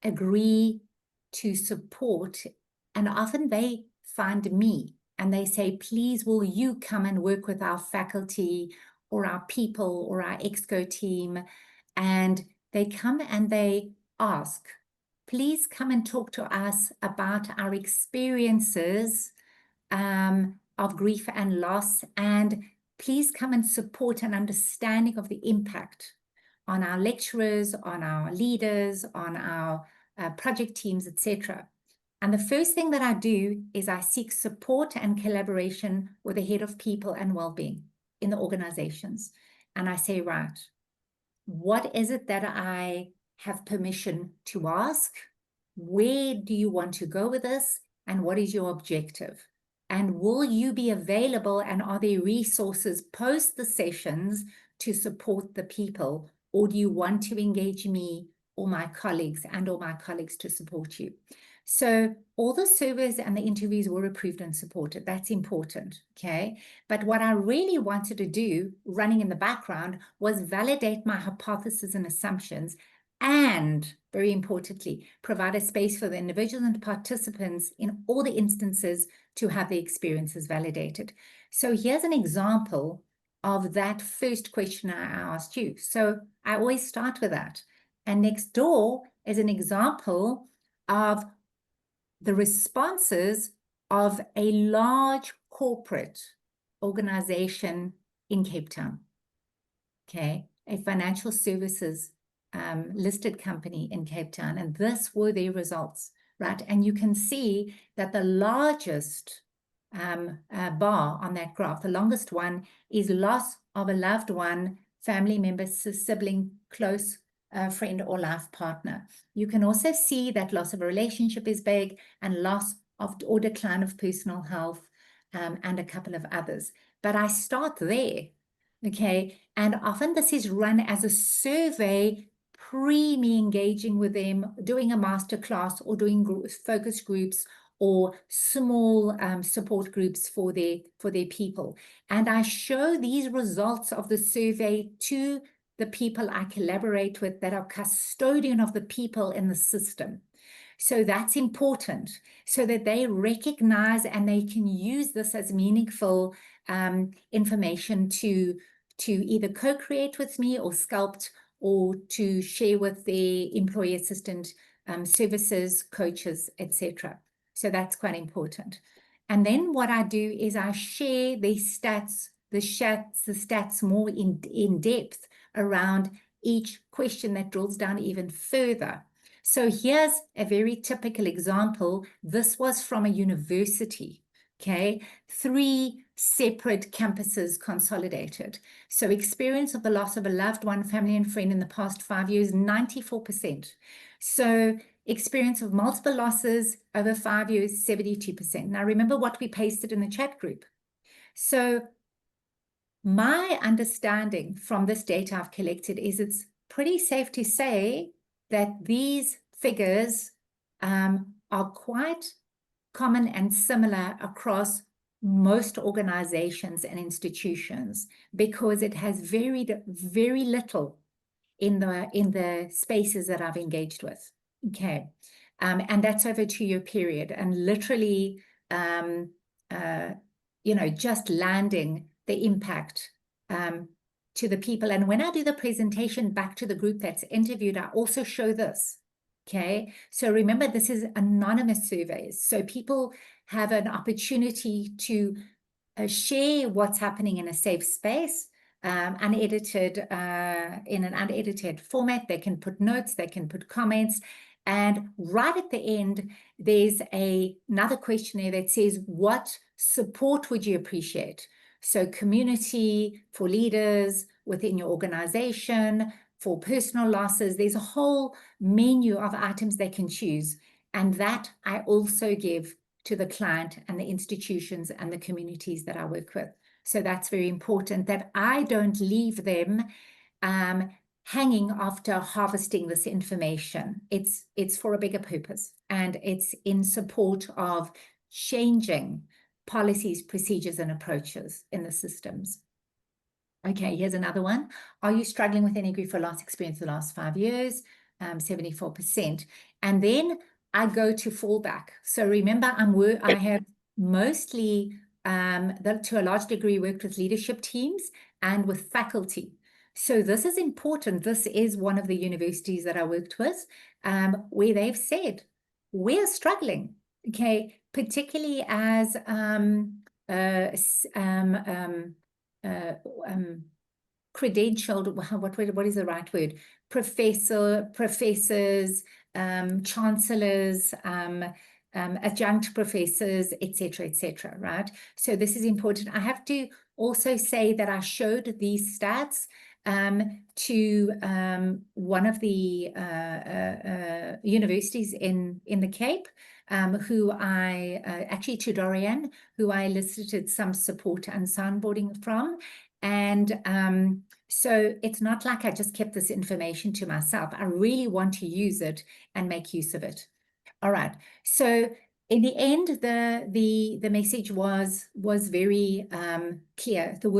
agree to support, and often they find me and they say, please, will you come and work with our faculty or our people or our EXCO team? And they come and they ask, please come and talk to us about our experiences of grief and loss, and please come and support an understanding of the impact on our lecturers, on our leaders, on our project teams, etc. And the first thing that I do is I seek support and collaboration with the head of people and well-being in the organizations. And I say, right, what is it that I have permission to ask? Where do you want to go with this? And what is your objective? And will you be available, and are there resources post the sessions to support the people? Or do you want to engage me or my colleagues to support you? So all the surveys and the interviews were approved and supported. That's important, okay? But what I really wanted to do, running in the background, was validate my hypotheses and assumptions, and very importantly, provide a space for the individuals and participants in all the instances to have the experiences validated. So here's an example of that first question I asked you. So I always start with that. And next door is an example of the responses of a large corporate organization in Cape Town, okay, a financial services listed company in Cape Town, and this were their results, right? And you can see that the largest bar on that graph, the longest one, is loss of a loved one, family member, sibling, close friend or life partner. You can also see that loss of a relationship is big, and loss of or decline of personal health, and a couple of others. But I start there, okay? And often this is run as a survey me engaging with them, doing a masterclass or doing focus groups or small support groups for their people. And I show these results of the survey to the people I collaborate with that are custodian of the people in the system. So that's important, so that they recognize and they can use this as meaningful information to either co-create with me or sculpt, or to share with their employee assistant services, coaches, etc. So that's quite important. And then what I do is I share the stats more in depth around each question that drills down even further. So here's a very typical example. This was from a university, okay? 3 separate campuses consolidated. So experience of the loss of a loved one, family and friend in the past 5 years, 94%. So experience of multiple losses over 5 years, 72%. Now remember what we pasted in the chat group. So my understanding from this data I've collected is it's pretty safe to say that these figures are quite common and similar across most organizations and institutions, because it has varied very little in the spaces that I've engaged with. Okay, and that's over a 2-year period, and literally, just landing the impact to the people. And when I do the presentation back to the group that's interviewed, I also show this. Okay, so remember, this is anonymous surveys, so people have an opportunity to share what's happening in a safe space, unedited, in an unedited format. They can put notes, they can put comments, and right at the end, there's another questionnaire that says, what support would you appreciate? So community, for leaders within your organization, for personal losses, there's a whole menu of items they can choose. And that I also give to the client and the institutions and the communities that I work with. So that's very important, that I don't leave them hanging after harvesting this information. It's for a bigger purpose, and it's in support of changing policies, procedures, and approaches in the systems. Okay, here's another one. Are you struggling with any grief or loss experience in the last 5 years? 74%. And then I go to fallback. So remember, I have mostly, to a large degree, worked with leadership teams and with faculty. So this is important. This is one of the universities that I worked with, where they've said, we're struggling, okay, particularly as credentialed, what is the right word? Professors, chancellors, adjunct professors, etc., right? So this is important. I have to also say that I showed these stats to one of the universities in the Cape, who I, actually to Dorian, who I elicited some support and soundboarding from. And so it's not like I just kept this information to myself. I really want to use it and make use of it. All right. So in the end, the message was very clear. The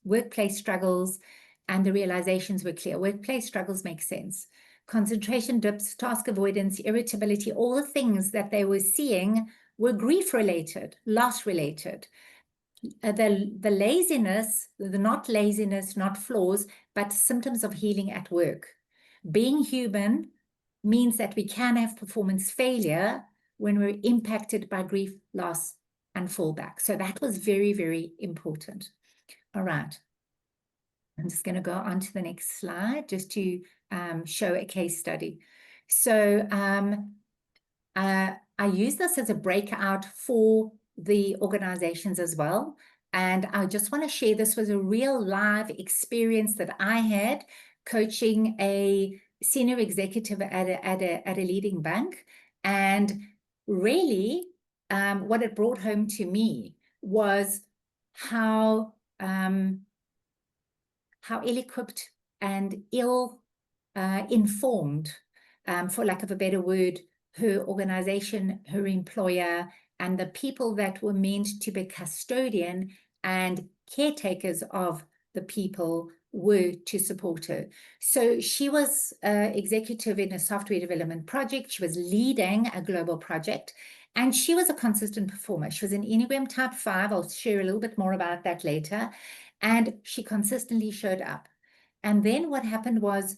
workplace struggles and the realizations were clear. Workplace struggles make sense. Concentration dips, task avoidance, irritability, all the things that they were seeing were grief-related, loss-related. The laziness, not laziness, not flaws, but symptoms of healing at work. Being human means that we can have performance failure when we're impacted by grief, loss, and fallback. So that was very, very important. All right. I'm just going to go on to the next slide just to show a case study. So I use this as a breakout for the organizations as well. And I just want to share, this was a real live experience that I had coaching a senior executive at a leading bank. And really, what it brought home to me was how ill-equipped and ill informed, for lack of a better word, her organization, her employer, and the people that were meant to be custodian and caretakers of the people were to support her. So she was executive in a software development project. She was leading a global project, and she was a consistent performer. She was an Enneagram type 5. I'll share a little bit more about that later. And she consistently showed up. And then what happened was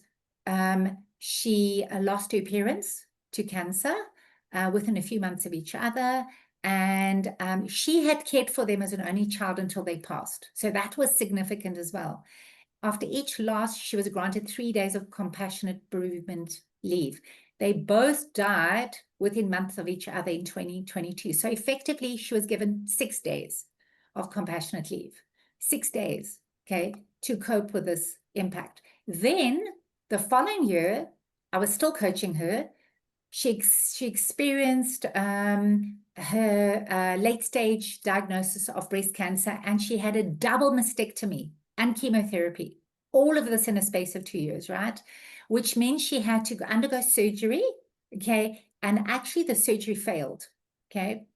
she lost her parents to cancer within a few months of each other. And she had cared for them as an only child until they passed. So that was significant as well. After each loss, she was granted 3 days of compassionate bereavement leave. They both died within months of each other in 2022. So effectively, she was given 6 days of compassionate leave. 6 days, okay, to cope with this impact. Then the following year, I was still coaching her. She experienced her late stage diagnosis of breast cancer, and she had a double mastectomy and chemotherapy. All of this in a space of 2 years, right? Which means she had to undergo surgery, okay? And actually the surgery failed, okay?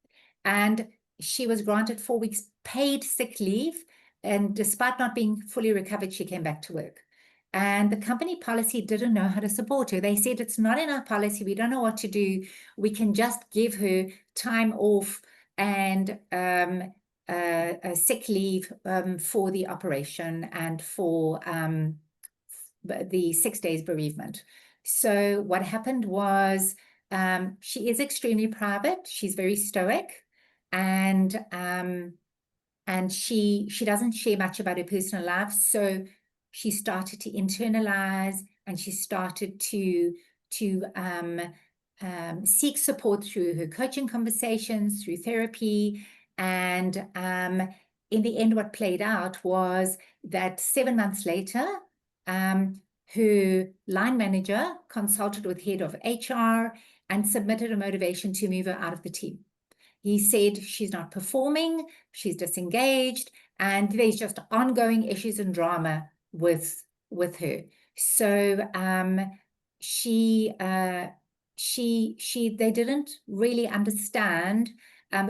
And she was granted 4 weeks paid sick leave. And despite not being fully recovered, she came back to work. And the company policy didn't know how to support her. They said, it's not in our policy. We don't know what to do. We can just give her time off and a sick leave for the operation and for the 6 days bereavement. So what happened was she is extremely private. She's very stoic, and she doesn't share much about her personal life. So she started to internalize, and she started to seek support through her coaching conversations, through therapy. And in the end, what played out was that 7 months later, her line manager consulted with head of HR and submitted a motivation to move her out of the team. He said she's not performing, she's disengaged, and there's just ongoing issues and drama with her. So they didn't really understand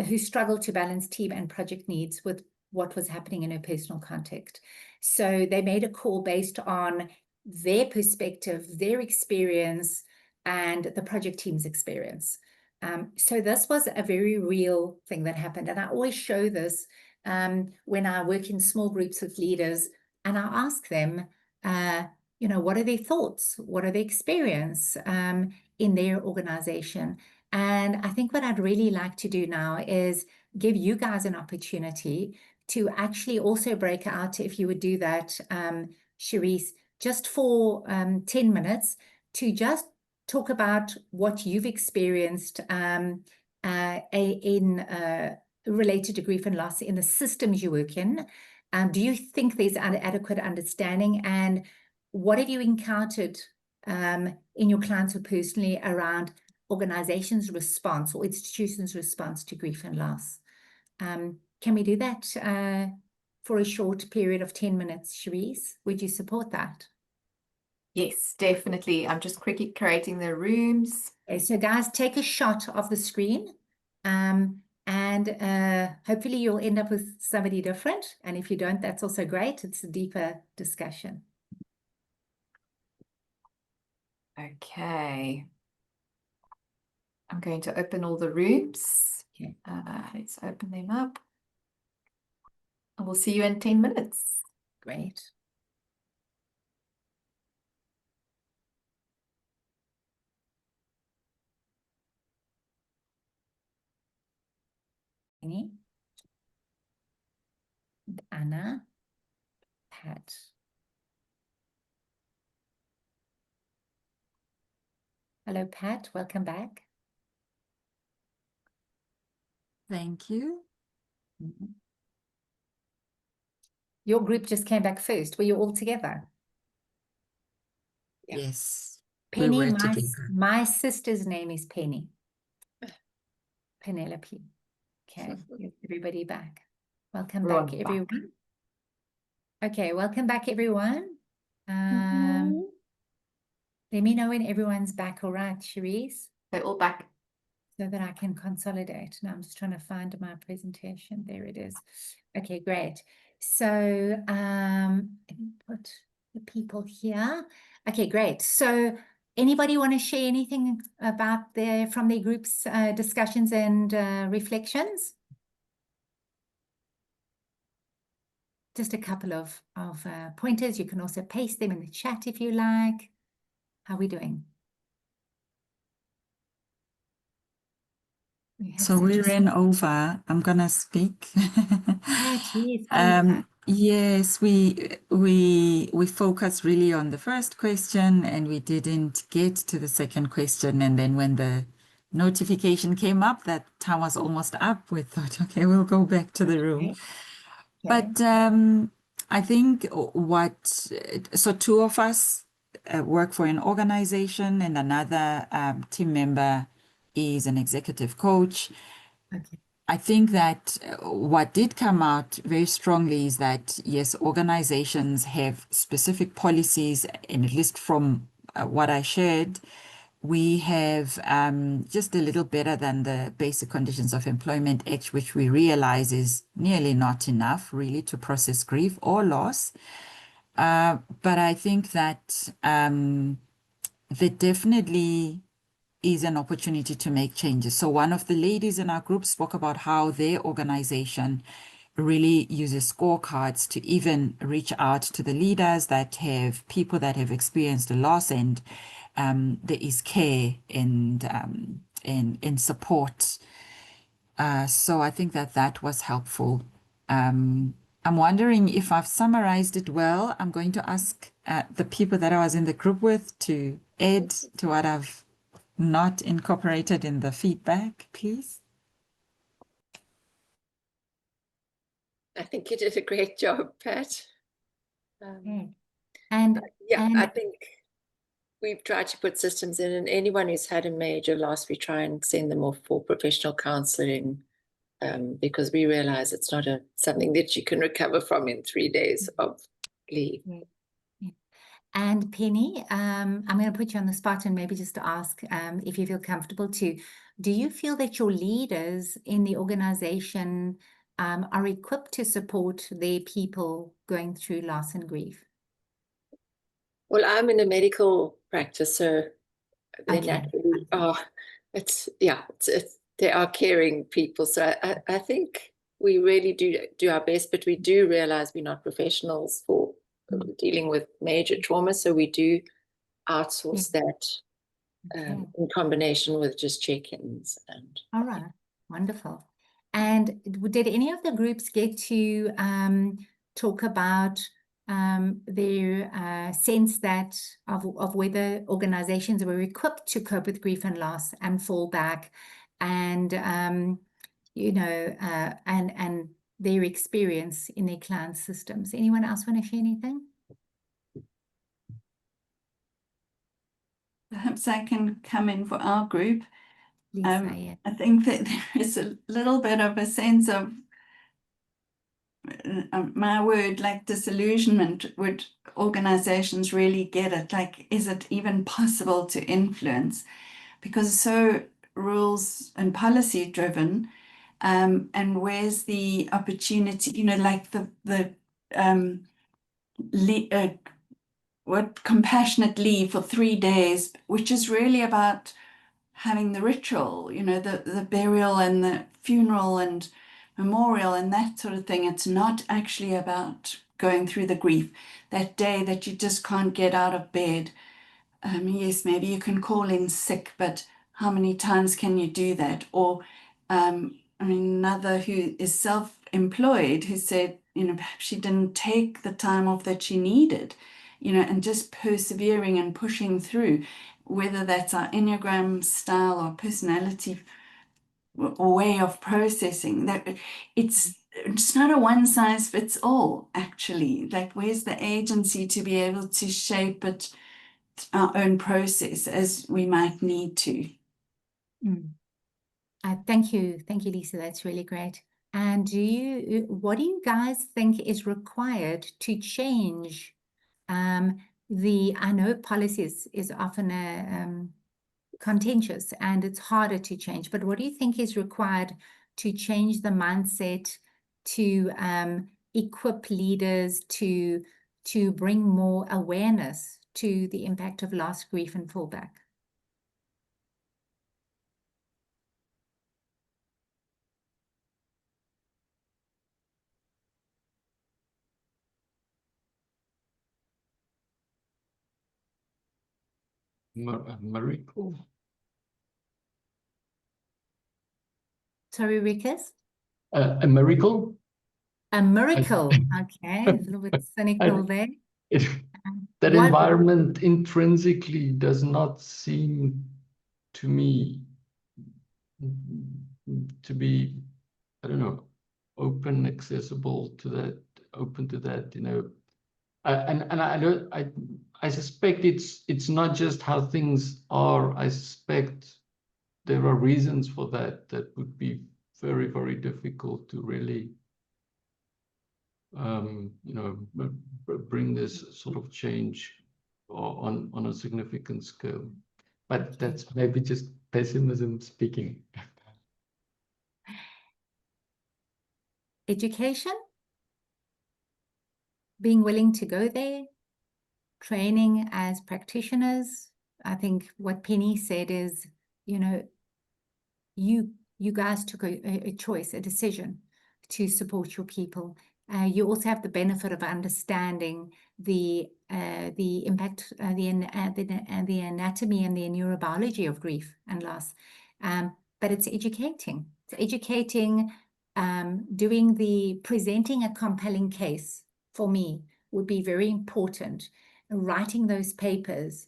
who struggled to balance team and project needs with what was happening in her personal context. So they made a call based on their perspective, their experience, and the project team's experience. So this was a very real thing that happened. And I always show this when I work in small groups with leaders, and I ask them, what are their thoughts? What are their experience in their organization? And I think what I'd really like to do now is give you guys an opportunity to actually also break out, if you would do that, Cherise, just for 10 minutes to just talk about what you've experienced related to grief and loss in the systems you work in. Do you think there's adequate understanding, and what have you encountered in your clients or personally around organizations' response or institutions' response to grief and loss? Can we do that for a short period of 10 minutes, Cherise? Would you support that? Yes, definitely. I'm just quickly creating the rooms. Okay, so guys, take a shot of the screen, and hopefully you'll end up with somebody different. And if you don't, that's also great. It's a deeper discussion. Okay. I'm going to open all the rooms. Okay. Let's open them up. And we'll see you in 10 minutes. Great. Anna, Pat. Hello, Pat. Welcome back. Thank you. Mm-hmm. Your group just came back first. Were you all together? Yeah. Yes. Penny, We were my sister's name is Penny. Penelope. Okay, everybody back. Welcome back, everyone. Okay, welcome back, everyone. Let me know when everyone's back, all right, Cherise, They're all back. so that I can consolidate. Now I'm just trying to find my presentation. There it is. Okay, great. So let me put the people here. Okay, great. So anybody want to share anything about from their group's discussions and reflections? Just a couple of pointers. You can also paste them in the chat if you like. How are we doing? So we ran over. I'm gonna speak. Geez, Yes, we focused really on the first question, and we didn't get to the second question. And then when the notification came up that time was almost up, we thought, okay, we'll go back to the room. Okay. But I think so two of us work for an organization, and another team member is an executive coach. Okay. I think that what did come out very strongly is that, yes, organizations have specific policies, and at least from what I shared, we have just a little better than the Basic Conditions of Employment Act, which we realize is nearly not enough really to process grief or loss. But I think that there definitely is an opportunity to make changes. So one of the ladies in our group spoke about how their organization really uses scorecards to even reach out to the leaders that have people that have experienced a loss, and there is care and support. So I think that was helpful. I'm wondering if I've summarized it well. I'm going to ask the people that I was in the group with to add to what I've not incorporated in the feedback, please. I think you did a great job, Pat. And I think we've tried to put systems in, and anyone who's had a major loss, we try and send them off for professional counseling, because we realize it's not something that you can recover from in 3 days of leave. And Penny, I'm going to put you on the spot and maybe just to ask if you feel comfortable to. Do you feel that your leaders in the organization are equipped to support their people going through loss and grief? Well, I'm in a medical practice, so they naturally are. They are caring people. So I think we really do our best, but we do realize we're not professionals for dealing with major trauma. So we do outsource that in combination with just check-ins. All right, wonderful. And did any of the groups get to talk about their sense that of whether organizations were equipped to cope with grief and loss and fallback, and and their experience in their client systems? Anyone else want to share anything? Perhaps I can come in for our group. Lisa, yeah. I think that there is a little bit of a sense of, my word, like disillusionment. Would organizations really get it? Like, is it even possible to influence? Because it's so rules and policy driven. And where's the opportunity, like what compassionate leave for 3 days, which is really about having the ritual, the burial and the funeral and memorial and that sort of thing. It's not actually about going through the grief that day that you just can't get out of bed. Yes, maybe you can call in sick, but how many times can you do that? Or another who is self-employed who said, perhaps she didn't take the time off that she needed, and just persevering and pushing through, whether that's our Enneagram style or personality or way of processing. That it's not a one size fits all, actually. Like, where's the agency to be able to shape it, our own process, as we might need to? Thank you, Lisa. That's really great. And what do you guys think is required to change I know policy is often contentious and it's harder to change, but what do you think is required to change the mindset, to equip leaders, to bring more awareness to the impact of loss, grief, and fallback? Miracle. Sorry, Rikus? A miracle? A miracle. Okay, a little bit cynical there. That What? environment intrinsically does not seem to me to be, I don't know, open, accessible to that, open to that, you know. I suspect it's not just how things are. I suspect there are reasons for that would be very, very difficult to really you know, bring this sort of change on a significant scale. But that's maybe just pessimism speaking. Education, being willing to go there, training as practitioners. I think what Penny said is, you know, you guys took a choice, a decision to support your people. You also have the benefit of understanding the impact, the anatomy and the neurobiology of grief and loss. But it's educating. It's educating, presenting a compelling case for me would be very important. Writing those papers,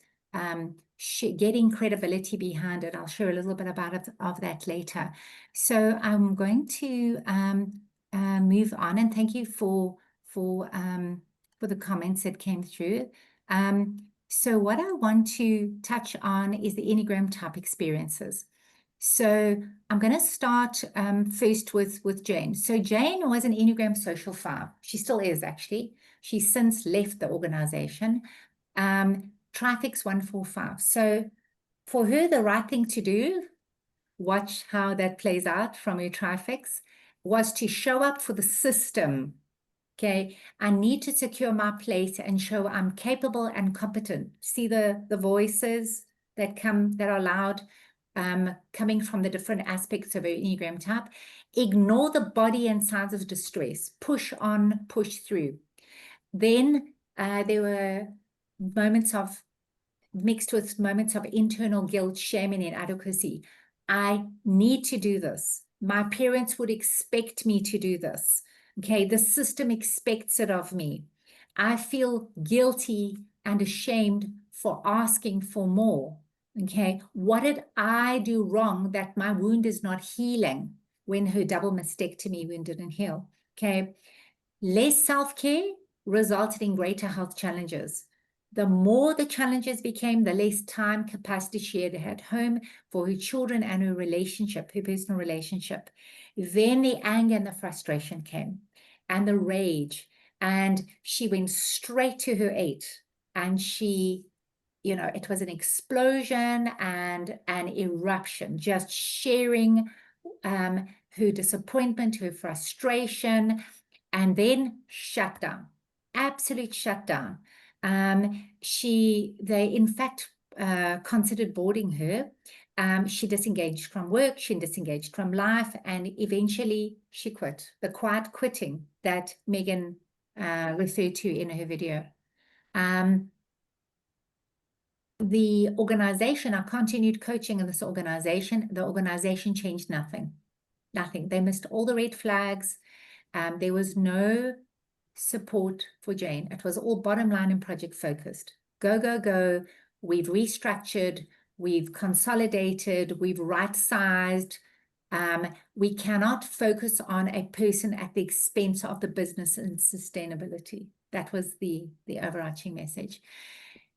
getting credibility behind it. I'll share a little bit of that later. So I'm going to move on, and thank you for the comments that came through. So what I want to touch on is the Enneagram type experiences. So I'm going to start first with Jane. So Jane was an Enneagram Social 5. She still is, actually. She's since left the organization. Trifix 145. So for her, the right thing to do, watch how that plays out from her trifix, was to show up for the system. Okay, I need to secure my place and show I'm capable and competent. See the voices that are loud, coming from the different aspects of her Enneagram type. Ignore the body and signs of distress. Push on, push through. Then there were moments of mixed with moments of internal guilt, shame, and inadequacy. I need to do this. My parents would expect me to do this. Okay, the system expects it of me. I feel guilty and ashamed for asking for more. Okay, what did I do wrong that my wound is not healing when her double mastectomy wound didn't heal? Okay, less self-care resulted in greater health challenges. The more the challenges became, the less time capacity she had at home for her children and her relationship, her personal relationship. Then the anger and the frustration came, and the rage, and she went straight to her 8. And she, you know, it was an explosion and an eruption, just sharing her disappointment, her frustration, and then shut down, absolute shutdown. They in fact considered boarding her. She disengaged from work, she disengaged from life, and eventually she quit. The quiet quitting that Megan referred to in her video. The organization, I continued coaching in this organization. The organization changed nothing. Nothing. They missed all the red flags. There was no support for Jane. It was all bottom line and project focused. Go, go, go. We've restructured, we've consolidated, we've right-sized. We cannot focus on a person at the expense of the business and sustainability. That was the overarching message.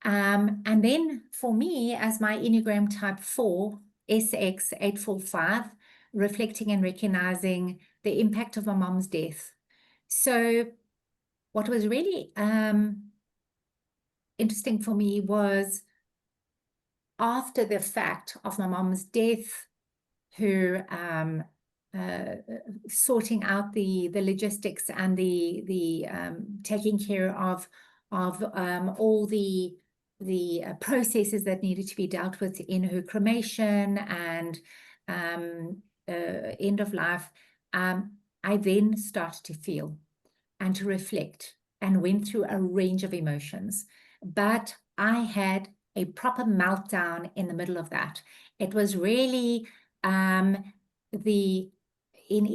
And then for me, as my Enneagram type 4, SX 845, reflecting and recognizing the impact of my mom's death. So what was really interesting for me was after the fact of my mom's death, her sorting out the logistics and the taking care of all the processes that needed to be dealt with in her cremation and end of life. I then started to feel and to reflect and went through a range of emotions. But I had a proper meltdown in the middle of that. It was really in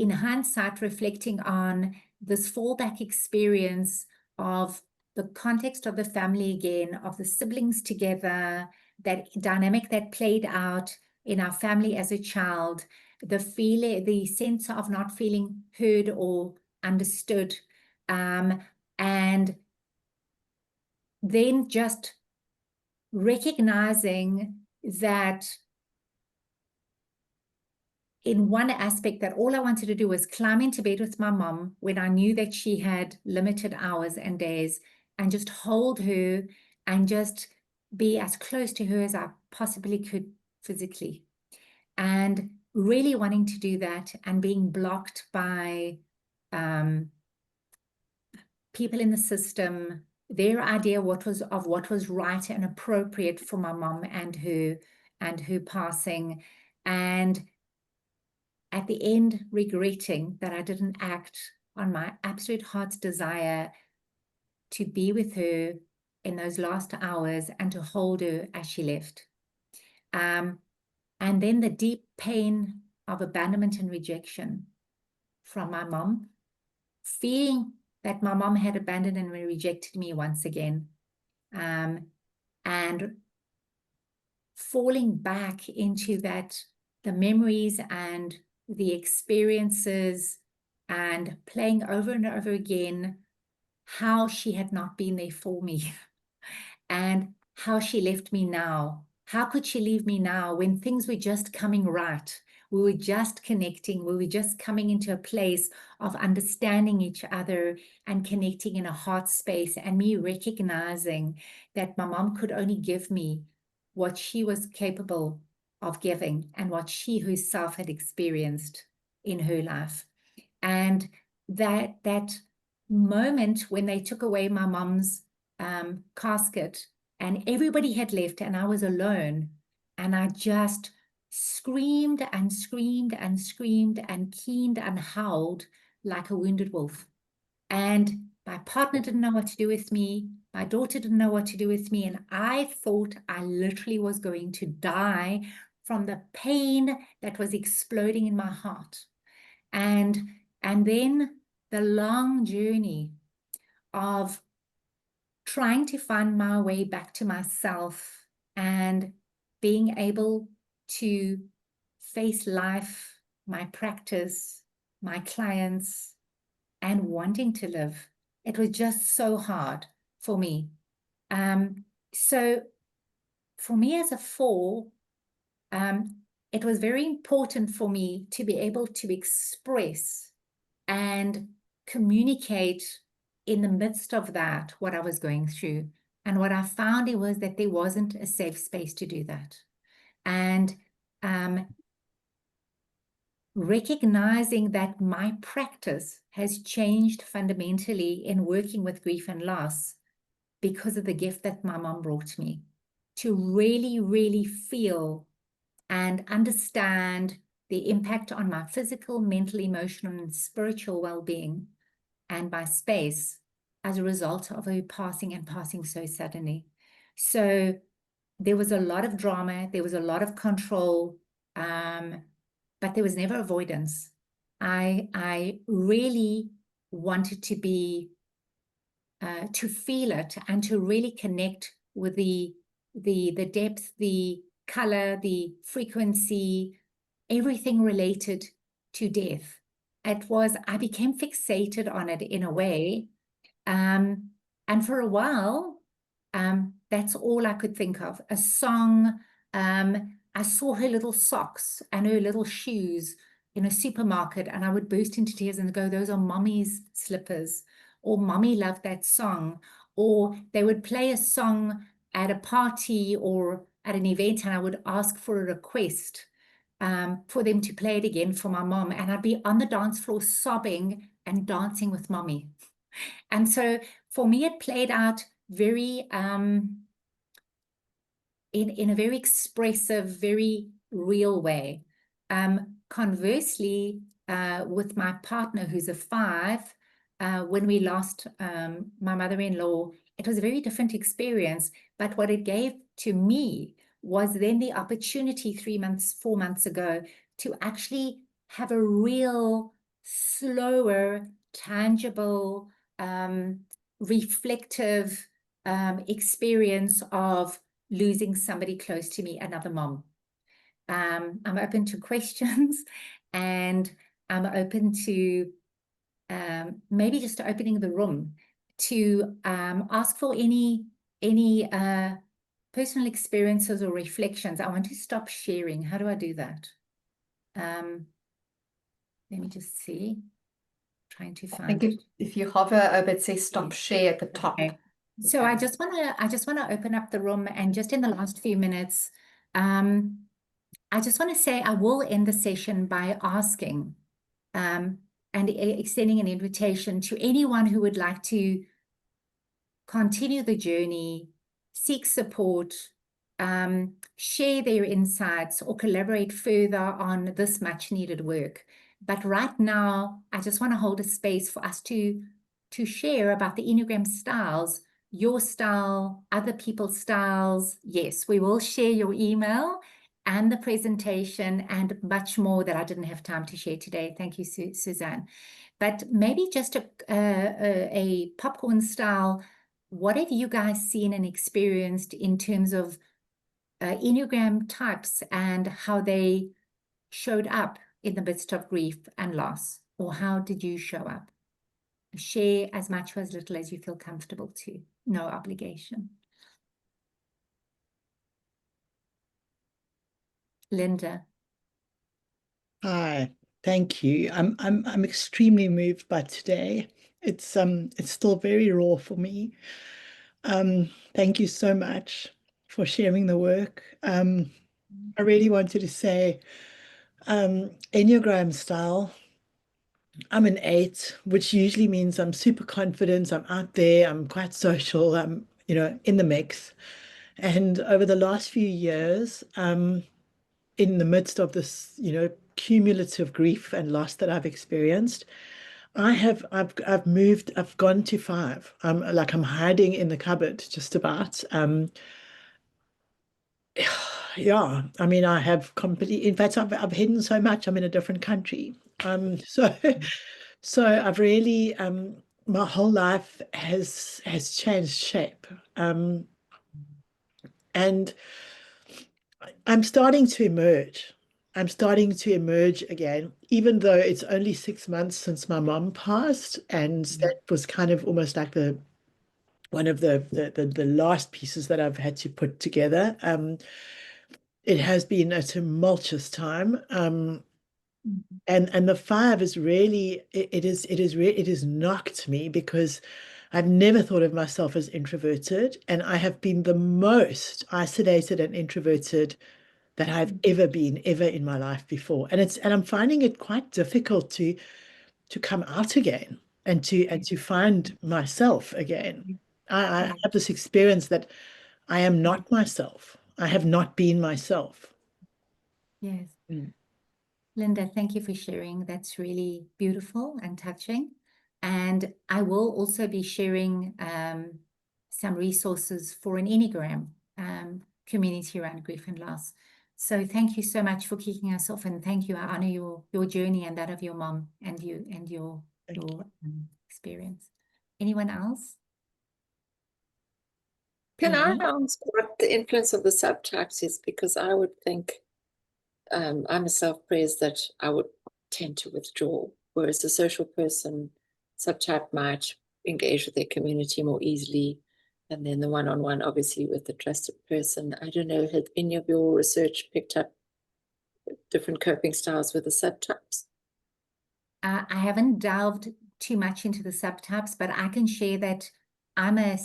hindsight, reflecting on this fallback experience of the context of the family again, of the siblings together, that dynamic that played out in our family as a child, the sense of not feeling heard or understood, and then just recognizing that in one aspect that all I wanted to do was climb into bed with my mom when I knew that she had limited hours and days, and just hold her and just be as close to her as I possibly could physically. And really wanting to do that and being blocked by people in the system, their idea of what was right and appropriate for my mom and her passing, and at the end regretting that I didn't act on my absolute heart's desire to be with her in those last hours and to hold her as she left. And then the deep pain of abandonment and rejection from my mom, feeling that my mom had abandoned and rejected me once again, and falling back into that, the memories and the experiences, and playing over and over again how she had not been there for me and how she left me now. How could she leave me now when things were just coming right? We were just connecting. We were just coming into a place of understanding each other and connecting in a heart space, and me recognizing that my mom could only give me what she was capable of giving and what she herself had experienced in her life. And that moment when they took away my mom's casket and everybody had left and I was alone, and I just screamed and screamed and screamed and keened and howled like a wounded wolf. And my partner didn't know what to do with me. My daughter didn't know what to do with me. And I thought I literally was going to die from the pain that was exploding in my heart. And then the long journey of trying to find my way back to myself and being able to face life, my practice, my clients, and wanting to live. It was just so hard for me. So for me as a 4, it was very important for me to be able to express and communicate in the midst of that what I was going through. And what I found was that there wasn't a safe space to do that. And recognizing that my practice has changed fundamentally in working with grief and loss because of the gift that my mom brought me, to really, really feel and understand the impact on my physical, mental, emotional, and spiritual well-being and my space as a result of her passing, and passing so suddenly. So there was a lot of drama, there was a lot of control, but there was never avoidance. I really wanted to be, to feel it and to really connect with the depth, the color, the frequency, everything related to death. I became fixated on it in a way. And for a while, that's all I could think of. A song, I saw her little socks and her little shoes in a supermarket, and I would burst into tears and go, those are mommy's slippers, or mommy loved that song, or they would play a song at a party or at an event, and I would ask for a request for them to play it again for my mom, and I'd be on the dance floor sobbing and dancing with mommy. And so for me, it played out very in a very expressive, very real way. Conversely, with my partner, who's a 5, when we lost my mother-in-law, it was a very different experience. But what it gave to me was then the opportunity 4 months ago to actually have a real, slower, tangible, reflective experience of losing somebody close to me, another mom. I'm open to questions, and I'm open to maybe just opening the room to ask for any personal experiences or reflections. I want to stop sharing. How do I do that? Let me just see. Trying to find. I think if you hover over, it says stop share at the top. Okay. So I just want to open up the room, and just in the last few minutes, I just want to say I will end the session by asking and extending an invitation to anyone who would like to continue the journey, seek support, share their insights, or collaborate further on this much needed work. But right now, I just want to hold a space for us to share about the Enneagram styles, your style, other people's styles. Yes, we will share your email and the presentation and much more that I didn't have time to share today. Thank you, Suzanne. But maybe just a popcorn style, what have you guys seen and experienced in terms of Enneagram types and how they showed up in the midst of grief and loss? Or how did you show up? Share as much or as little as you feel comfortable to. No obligation. Linda. Hi, thank you. I'm extremely moved by today. It's still very raw for me. Thank you so much for sharing the work. I really wanted to say, Enneagram style, I'm an 8, which usually means I'm super confident, I'm out there, I'm quite social, I'm, in the mix. And over the last few years, in the midst of this, cumulative grief and loss that I've experienced, I've gone to 5. I'm hiding in the cupboard just about. Yeah, I mean, I have completely, in fact, I've hidden so much, I'm in a different country. So I've really, my whole life has changed shape. And I'm starting to emerge. I'm starting to emerge again, even though it's only 6 months since my mom passed, and that was kind of almost like one of the last pieces that I've had to put together. It has been a tumultuous time, and the 5 is really it has knocked me, because I've never thought of myself as introverted, and I have been the most isolated and introverted that I've ever been in my life before. And I'm finding it quite difficult to come out again and to find myself again. I have this experience that I am not myself. I have not been myself. Yes. Linda, thank you for sharing. That's really beautiful and touching. And I will also be sharing some resources for an Enneagram community around grief and loss. So thank you so much for kicking us off, and thank you. I honor your journey and that of your mom and your experience. Anyone else? Can I ask what the influence of the subtypes is? Because I would think I'm a self-praise that I would tend to withdraw, whereas a social person subtype might engage with their community more easily. And then the one-on-one, obviously, with the trusted person. I don't know, has any of your research picked up different coping styles with the subtypes? I haven't delved too much into the subtypes, but I can share that I'm a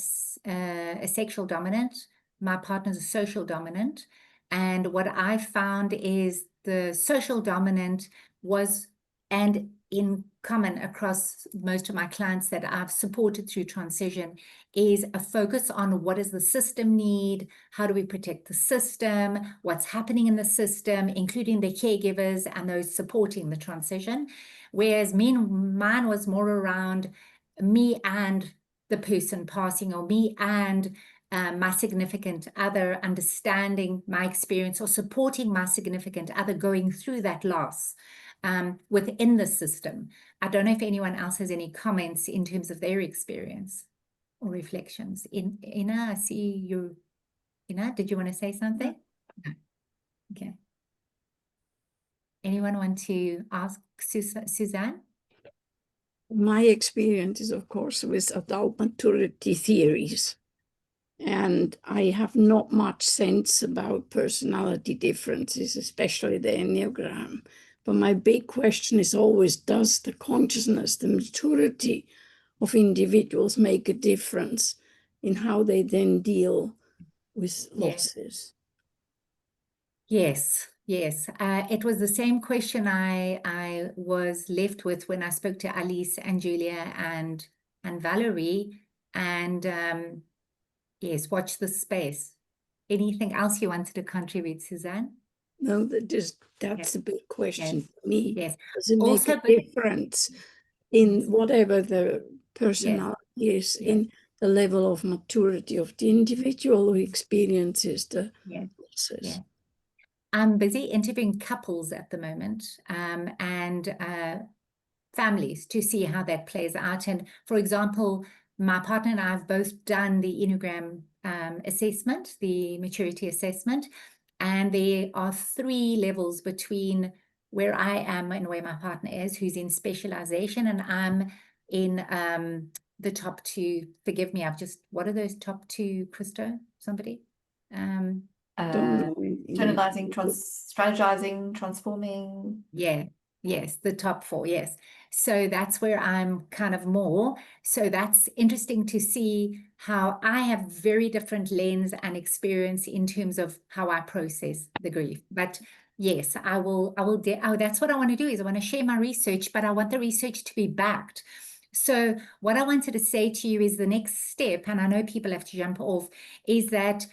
sexual dominant. My partner's a social dominant. And what I found is the social dominant was, and in common across most of my clients that I've supported through transition, is a focus on what does the system need, how do we protect the system, what's happening in the system, including the caregivers and those supporting the transition. Whereas mine was more around me and the person passing, or me and my significant other, understanding my experience or supporting my significant other going through that loss within the system. I don't know if anyone else has any comments in terms of their experience or reflections. Ina, I see you. Ina, did you want to say something? No. Okay. Anyone want to ask Suzanne? My experience is, of course, with adult maturity theories. And I have not much sense about personality differences, especially the Enneagram. But my big question is always, does the consciousness, the maturity of individuals make a difference in how they then deal with losses? Yes, yes. It was the same question I was left with when I spoke to Alice and Julia and Valerie. And yes, watch the space. Anything else you wanted to contribute, Suzanne? No, that's a big question for me. Yes. Does it make Also, a difference in whatever the personality is, in the level of maturity of the individual who experiences the losses? Yeah. I'm busy interviewing couples at the moment and families to see how that plays out. And for example, my partner and I have both done the Enneagram assessment, the maturity assessment, and there are 3 levels between where I am and where my partner is, who's in specialization, and I'm in the top 2. Forgive me, what are those top 2, Christo? Somebody? Internalizing, strategizing, transforming. Yes, the top 4, yes. So that's where I'm kind of more. So that's interesting to see how I have very different lens and experience in terms of how I process the grief. But yes, that's what I want to do, is I want to share my research, but I want the research to be backed. So what I wanted to say to you is the next step, and I know people have to jump off, is that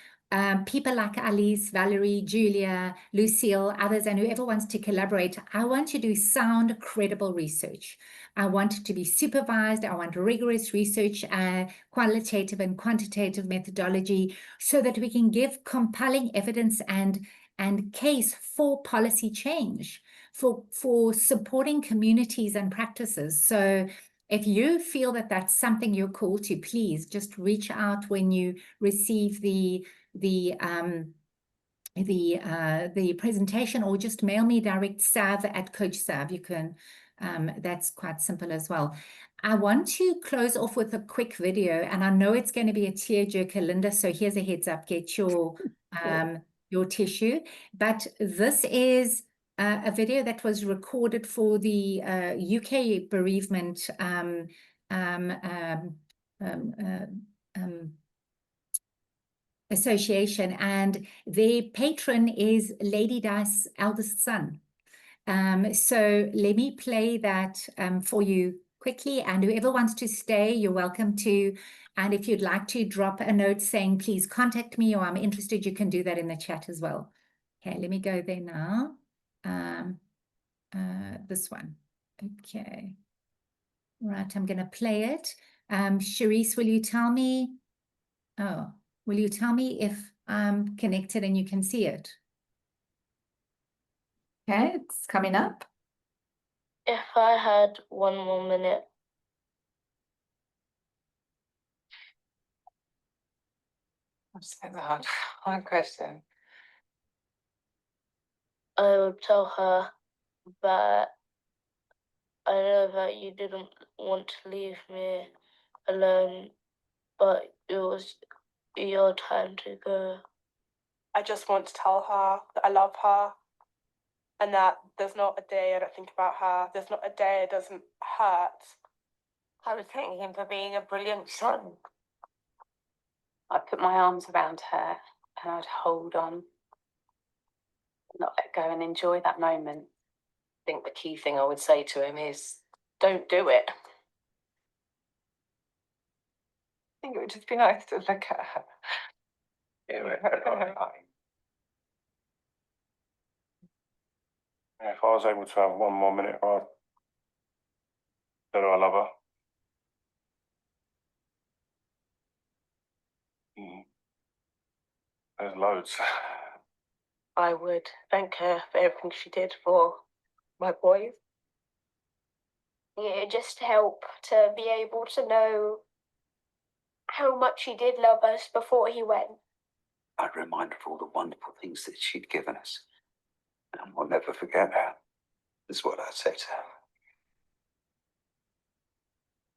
people like Alice, Valerie, Julia, Lucille, others, and whoever wants to collaborate, I want to do sound, credible research. I want it to be supervised. I want rigorous research, qualitative and quantitative methodology, so that we can give compelling evidence and case for policy change, for supporting communities and practices. So if you feel that that's something you're called to, please just reach out when you receive the presentation, or just mail me direct Sav at Coach Sav. You can, that's quite simple as well. I want to close off with a quick video, and I know it's going to be a tearjerker, Linda, so here's a heads up, get your tissue. But this is a video that was recorded for the UK bereavement association, and their patron is Lady Di's eldest son. So let me play that for you quickly, and whoever wants to stay, you're welcome to. And if you'd like to drop a note saying, please contact me, or I'm interested, you can do that in the chat as well. Okay, let me go there now. This one. Okay. Right, I'm going to play it. Charisse, will you tell me? Will you tell me if I'm connected and you can see it? Okay, it's coming up. If I had 1 more minute. That's a hard question. I would tell her that I know that you didn't want to leave me alone, but it was your time to go. I just want to tell her that I love her, and that there's not a day I don't think about her. There's not a day it doesn't hurt. I would thank him for being a brilliant son. I'd put my arms around her and I'd hold on, not let go, and enjoy that moment. I think the key thing I would say to him is, don't do it. I think it would just be nice to look at her. If I was able to have 1 more minute, I'd tell her I love her. There's loads. I would thank her for everything she did for my boys. Yeah, it just helped to be able to know how much he did love us before he went. I'd remind her of all the wonderful things that she'd given us. And we'll never forget her, is what I'd say to her.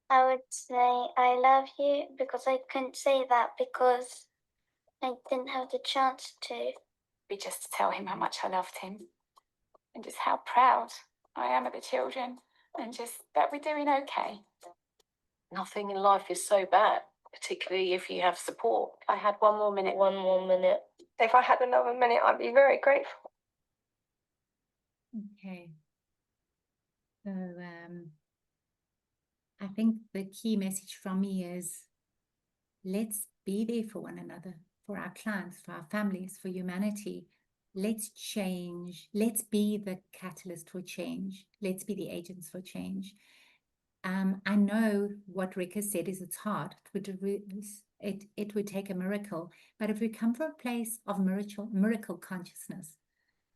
I would say I love you, because I couldn't say that because I didn't have the chance to. Be just to tell him how much I loved him and just how proud I am of the children and just that we're doing okay. Nothing in life is so bad, particularly if you have support. I had 1 more minute. 1 more minute. If I had another minute, I'd be very grateful. Okay. So I think the key message from me is, let's be there for one another, for our clients, for our families, for humanity. Let's change. Let's be the catalyst for change. Let's be the agents for change. I know what Rick has said is it's hard. It would take a miracle. But if we come from a place of miracle consciousness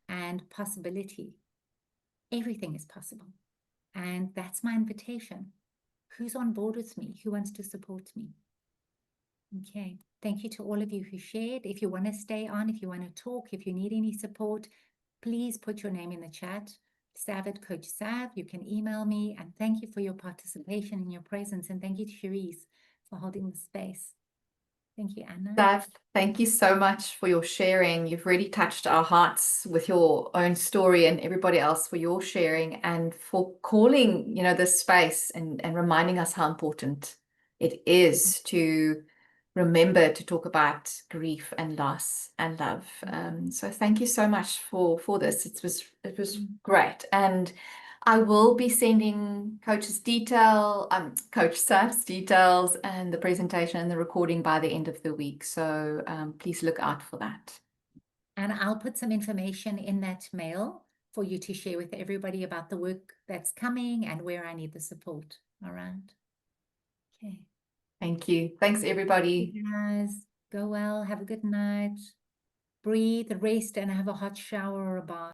and possibility, everything is possible. And that's my invitation. Who's on board with me? Who wants to support me? Okay. Thank you to all of you who shared. If you want to stay on, if you want to talk, if you need any support, please put your name in the chat. Sav at Coach Sav. You can email me. And thank you for your participation and your presence. And thank you to Cherise for holding the space. Thank you, Anna. Sav, thank you so much for your sharing. You've really touched our hearts with your own story, and everybody else for your sharing and for calling, this space and reminding us how important it is to remember to talk about grief and loss and love. So thank you so much for this. It was great. And I will be sending Coach Sav's details and the presentation and the recording by the end of the week. So please look out for that. And I'll put some information in that mail for you to share with everybody about the work that's coming and where I need the support. All right. Okay. Thank you. Thanks, everybody. You guys, go well. Have a good night. Breathe, rest, and have a hot shower or a bath.